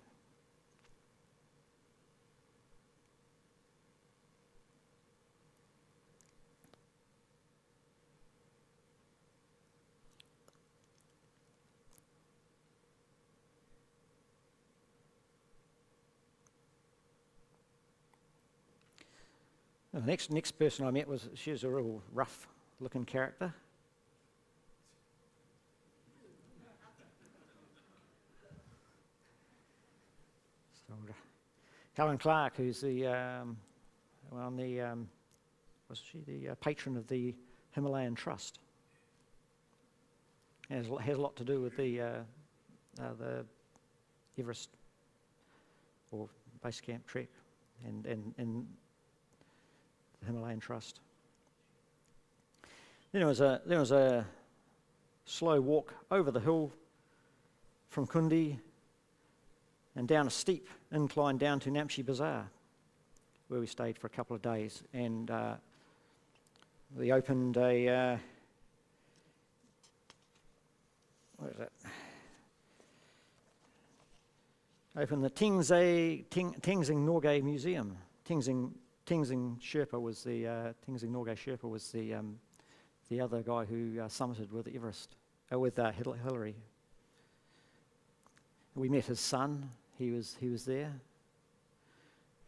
[SPEAKER 2] The next person I met she was a real rough-looking character. So, Helen Clark, who's the was she the patron of the Himalayan Trust? Has a lot to do with the Everest or base camp trek and the Himalayan Trust. Then there was a slow walk over the hill from Kundi and down a steep incline down to Namche Bazaar, where we stayed for a couple of days, and we opened a what is it? Opened the Tenzing Norgay Museum. Tenzing Sherpa was Tenzing Norgay Sherpa was the other guy who summited with Everest, with Hillary. We met his son. He was there,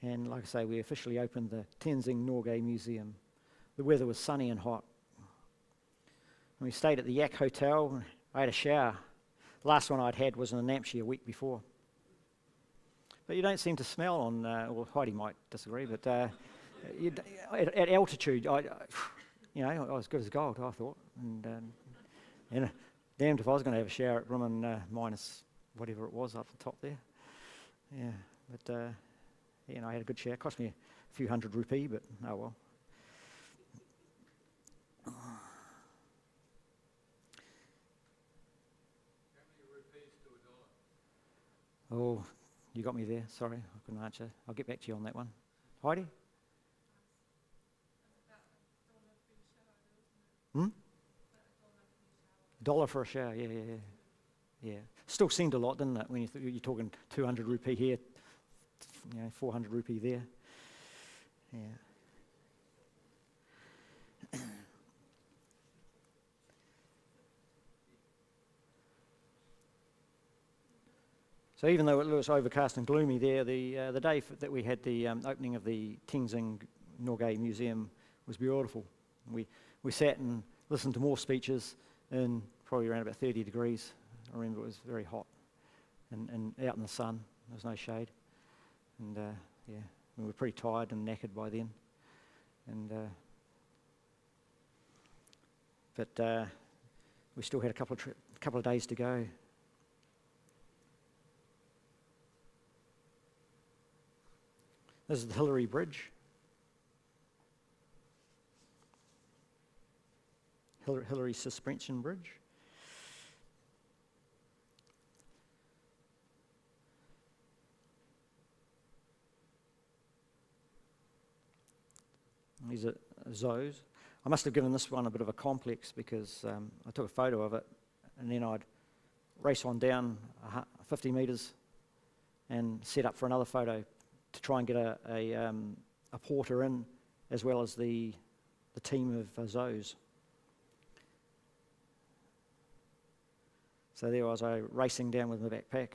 [SPEAKER 2] and like I say, we officially opened the Tenzing Norgay Museum. The weather was sunny and hot. And we stayed at the Yak Hotel. I had a shower. The last one I'd had was in Namche a week before. But you don't seem to smell on, well, Heidi might disagree, but at altitude, I was good as gold, I thought. And damned if I was going to have a shower at Brumman minus whatever it was up the top there. Yeah, but I had a good shower. It cost me a few hundred rupee, but oh well.
[SPEAKER 3] How many rupees to $1?
[SPEAKER 2] Oh, you got me there. Sorry, I couldn't answer. I'll get back to you on that one. Heidi? $1 for a shower, yeah. Still seemed a lot, didn't it? When you're talking 200 rupee here, 400 rupee there. Yeah. So even though it was overcast and gloomy there, the day that we had the opening of the Tenzing Norgay Museum was beautiful. We sat and listened to more speeches in probably around about 30 degrees. I remember it was very hot and out in the sun. There was no shade. And we were pretty tired and knackered by then. And but we still had a couple of days to go. This is the Hillary Bridge. Hillary Suspension Bridge. These are zoos. I must have given this one a bit of a complex because I took a photo of it and then I'd race on down 50 metres and set up for another photo to try and get a porter in as well as the team of Zoes. So there was I racing down with my backpack.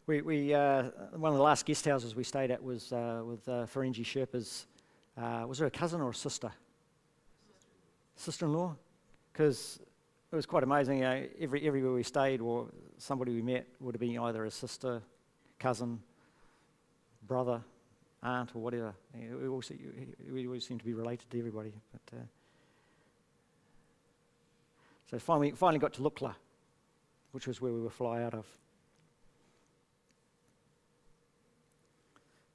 [SPEAKER 2] We one of the last guest houses we stayed at was with Ferengi Sherpas. Was there a cousin or a sister? Sister-in-law? Because it was quite amazing. Everywhere we stayed, or somebody we met would have been either a sister, cousin, brother, aunt, or whatever. We always seemed to be related to everybody. But so finally got to Lukla, which was where we were fly out of.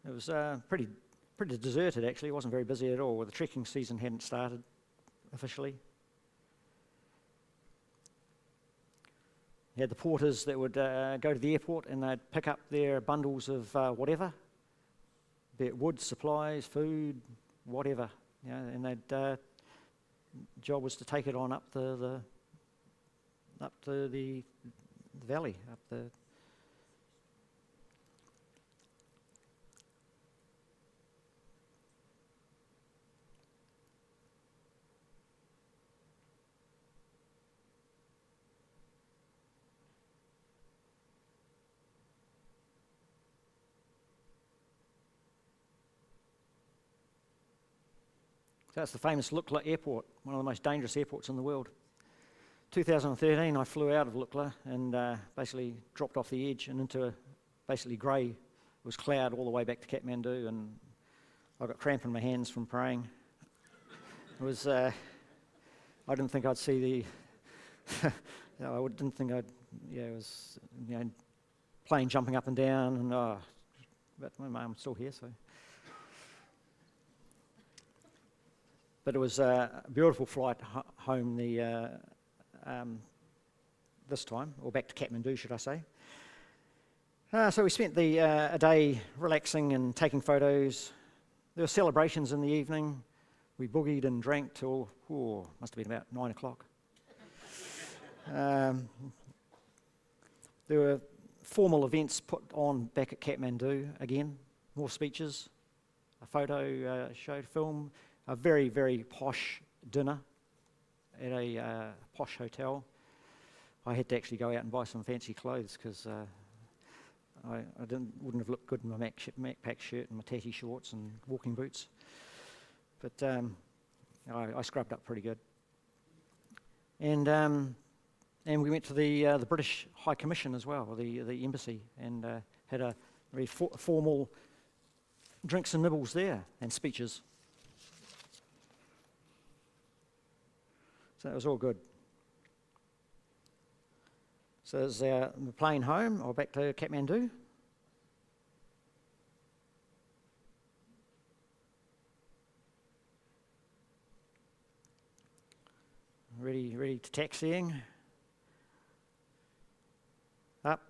[SPEAKER 2] It was pretty deserted, actually. It wasn't very busy at all. The trekking season hadn't started officially. You had the porters that would go to the airport and they'd pick up their bundles of whatever, be it wood, supplies, food, whatever. And they'd job was to take it on up the valley, up the. So that's the famous Lukla Airport, one of the most dangerous airports in the world. 2013, I flew out of Lukla and basically dropped off the edge and into basically grey. It was cloud all the way back to Kathmandu, and I got cramp in my hands from praying. It was, I didn't think I'd see the, I didn't think I'd, it was, plane jumping up and down, and but I'm still here, so. But it was a beautiful flight home this time, or back to Kathmandu, should I say. So we spent a day relaxing and taking photos. There were celebrations in the evening. We boogied and drank till, must have been about 9 o'clock. There were formal events put on back at Kathmandu again, more speeches, a photo show, film, a very, very posh dinner at a posh hotel. I had to actually go out and buy some fancy clothes because I wouldn't have looked good in my Macpac shirt and my tatty shorts and walking boots. But I scrubbed up pretty good. And we went to the British High Commission as well, the embassy, and had a very formal drinks and nibbles there and speeches. So it was all good. So there's the plane home, or back to Kathmandu. Ready to taxiing. Up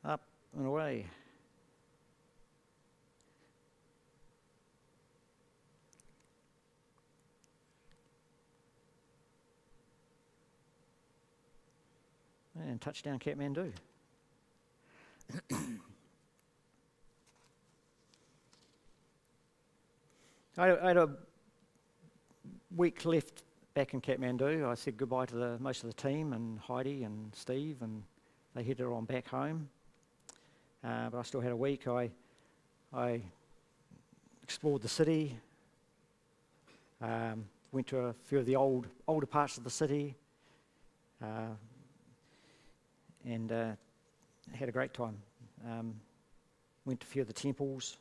[SPEAKER 2] and away. And touchdown Kathmandu. I had a week left back in Kathmandu. I said goodbye to most of the team and Heidi and Steve, and they headed on back home. But I still had a week. I explored the city, went to a few of the older parts of the city, and had a great time. Went to a few of the temples.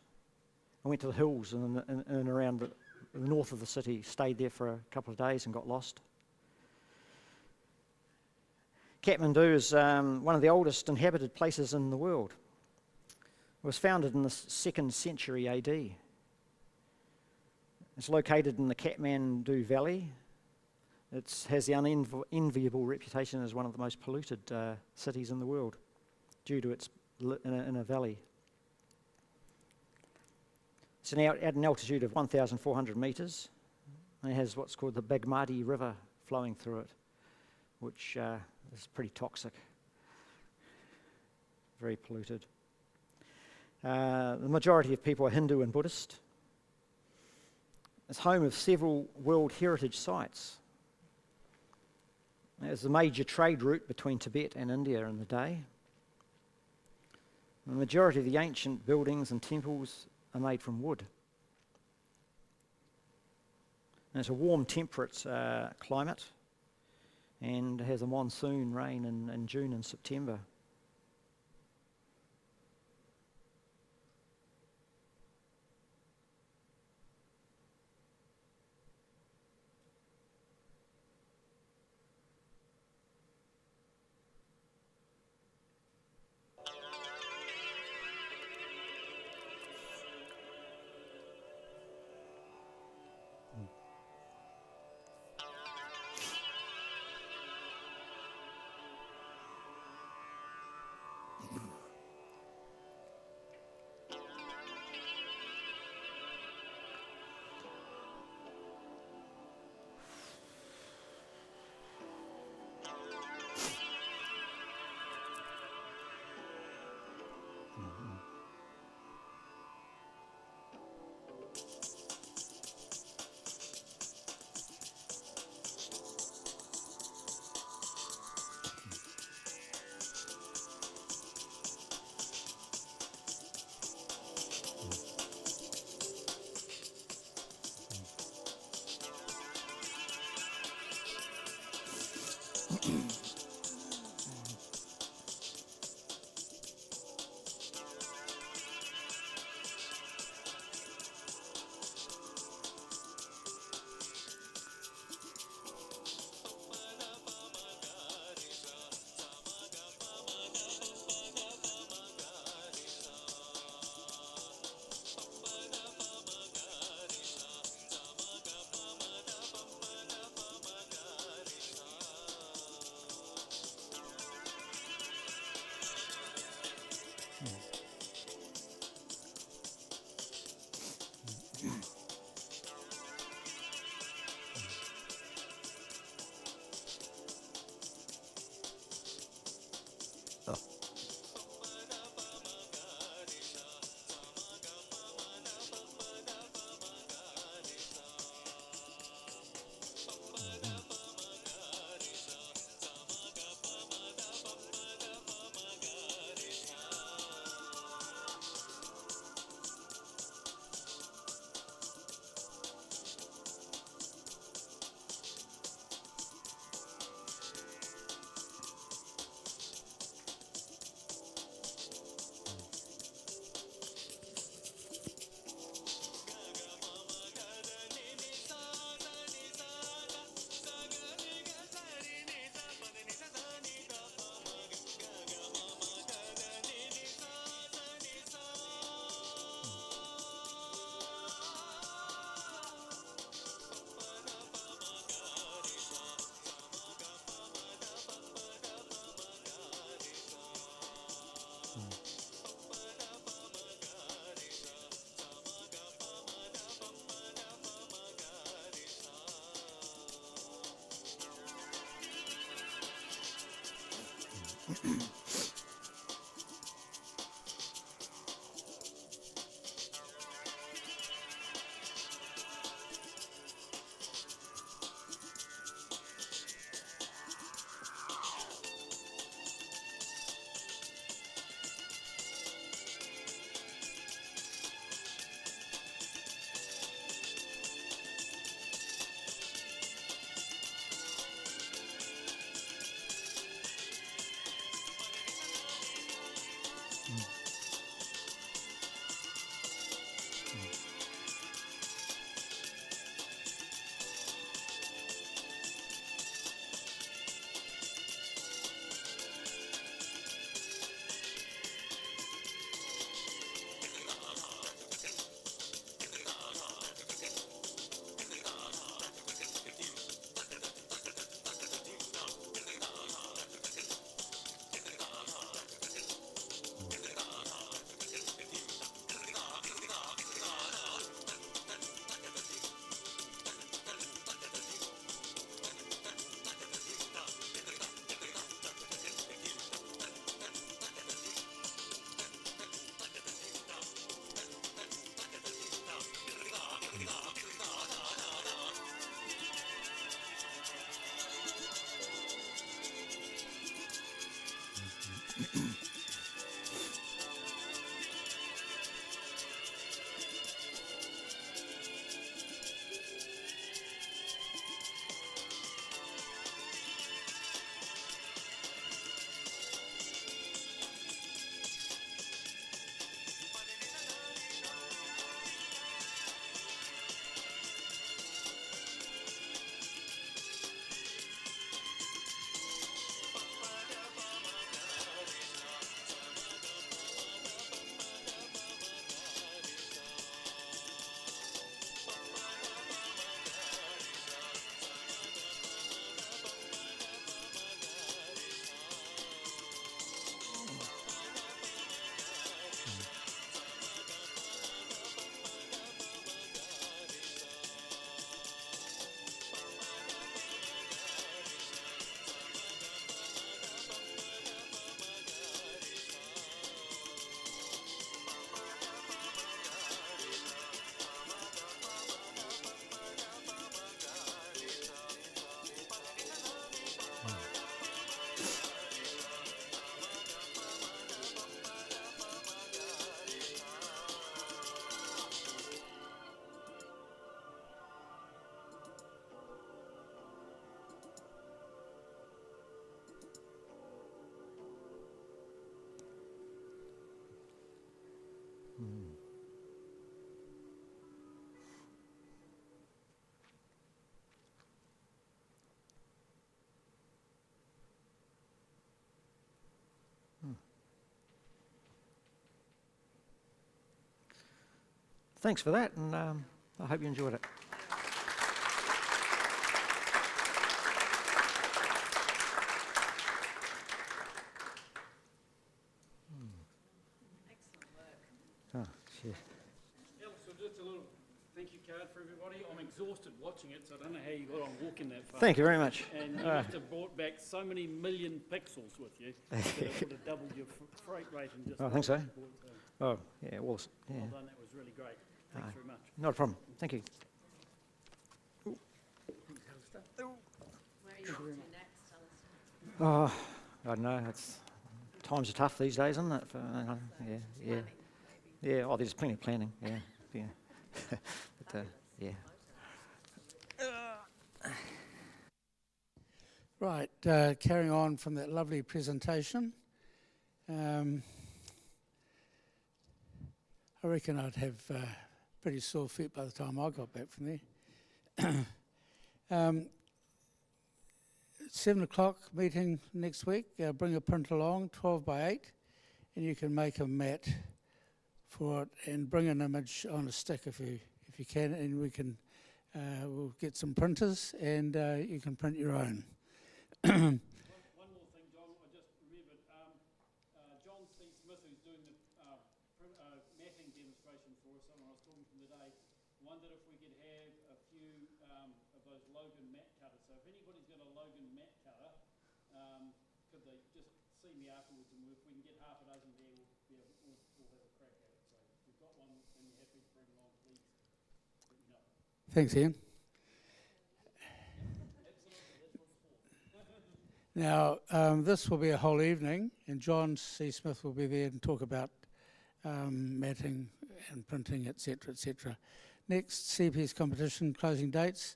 [SPEAKER 2] I went to the hills and around the north of the city, stayed there for a couple of days and got lost. Kathmandu is one of the oldest inhabited places in the world. It was founded in the 2nd century AD. It's located in the Kathmandu Valley, It has the unenviable reputation as one of the most polluted cities in the world due to its in a valley. It's at an altitude of 1,400 metres. And it has what's called the Bagmati River flowing through it, which is pretty toxic, very polluted. The majority of people are Hindu and Buddhist. It's home of several World Heritage Sites. It's a major trade route between Tibet and India in the day. The majority of the ancient buildings and temples are made from wood. And it's a warm, temperate climate, and has a monsoon rain in June and September. thanks for that, and I hope you enjoyed it. Oh, shit.
[SPEAKER 5] Alistair, just a little thank you card for everybody. I'm exhausted watching it, so I don't know how you got on walking that far.
[SPEAKER 2] Thank you very much.
[SPEAKER 5] And you must have brought back so many million pixels with you that it would have doubled your freight rate in just.
[SPEAKER 2] I think so. Oh, yeah, it was. Yeah.
[SPEAKER 5] Well done, that was really great. Thanks very much.
[SPEAKER 2] Not a problem. Thank you.
[SPEAKER 4] Where are you off to next, Alistair?
[SPEAKER 2] Oh, I don't know. Times are tough these days, isn't it? Yeah, yeah.
[SPEAKER 4] Planning, maybe.
[SPEAKER 2] Yeah, oh, there's plenty of planning, yeah. But, yeah.
[SPEAKER 1] Right, carrying on from that lovely presentation. I reckon I'd have pretty sore feet by the time I got back from there. 7 o'clock meeting next week. Bring a print along, 12 by 8, and you can make a mat for it and bring an image on a stick if you can, and we'll get some printers and you can print your own.
[SPEAKER 5] One more thing, John, I just remembered. John C. Smith, who's doing the matting demonstration for us, someone I was talking to today, wondered if we could have a few of those Logan mat cutters. So if anybody's got a Logan mat cutter, could they just see me afterwards, and if we can get half a dozen there, we'll have a crack at it. So if you've got one and you're happy to bring along, please let me know.
[SPEAKER 1] Thanks, Ian. Now, this will be a whole evening, and John C. Smith will be there and talk about matting and printing, etc., etc. Next, CPS competition closing dates,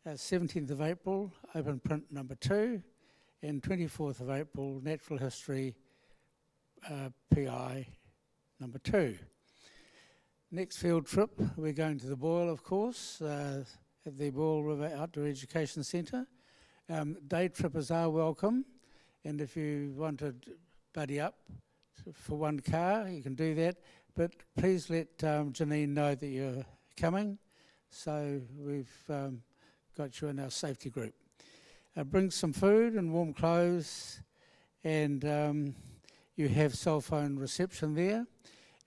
[SPEAKER 1] 17th of April, open print number 2, and 24th of April, natural history PI number 2. Next field trip, we're going to the Boyle, of course, at the Boyle River Outdoor Education Centre. Day trippers are welcome, and if you want to buddy up for one car, you can do that, but please let Janine know that you're coming, so we've got you in our safety group. Bring some food and warm clothes, and you have cell phone reception there,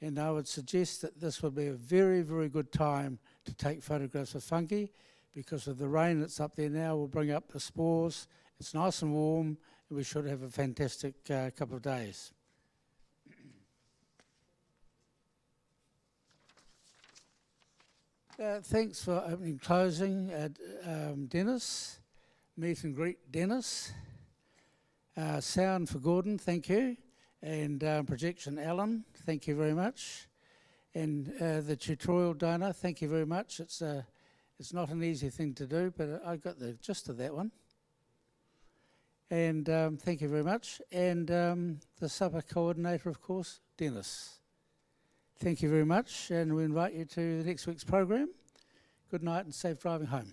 [SPEAKER 1] and I would suggest that this would be a very, very good time to take photographs of fungi. Because of the rain that's up there now, we'll bring up the spores. It's nice and warm, and we should have a fantastic couple of days. Thanks for opening and closing, Dennis. Meet and greet Dennis. Sound for Gordon, thank you. And projection, Alan, thank you very much. And the tutorial donor, thank you very much. It's not an easy thing to do, but I got the gist of that one. And thank you very much. And the supper coordinator, of course, Dennis. Thank you very much, and we invite you to the next week's program. Good night and safe driving home.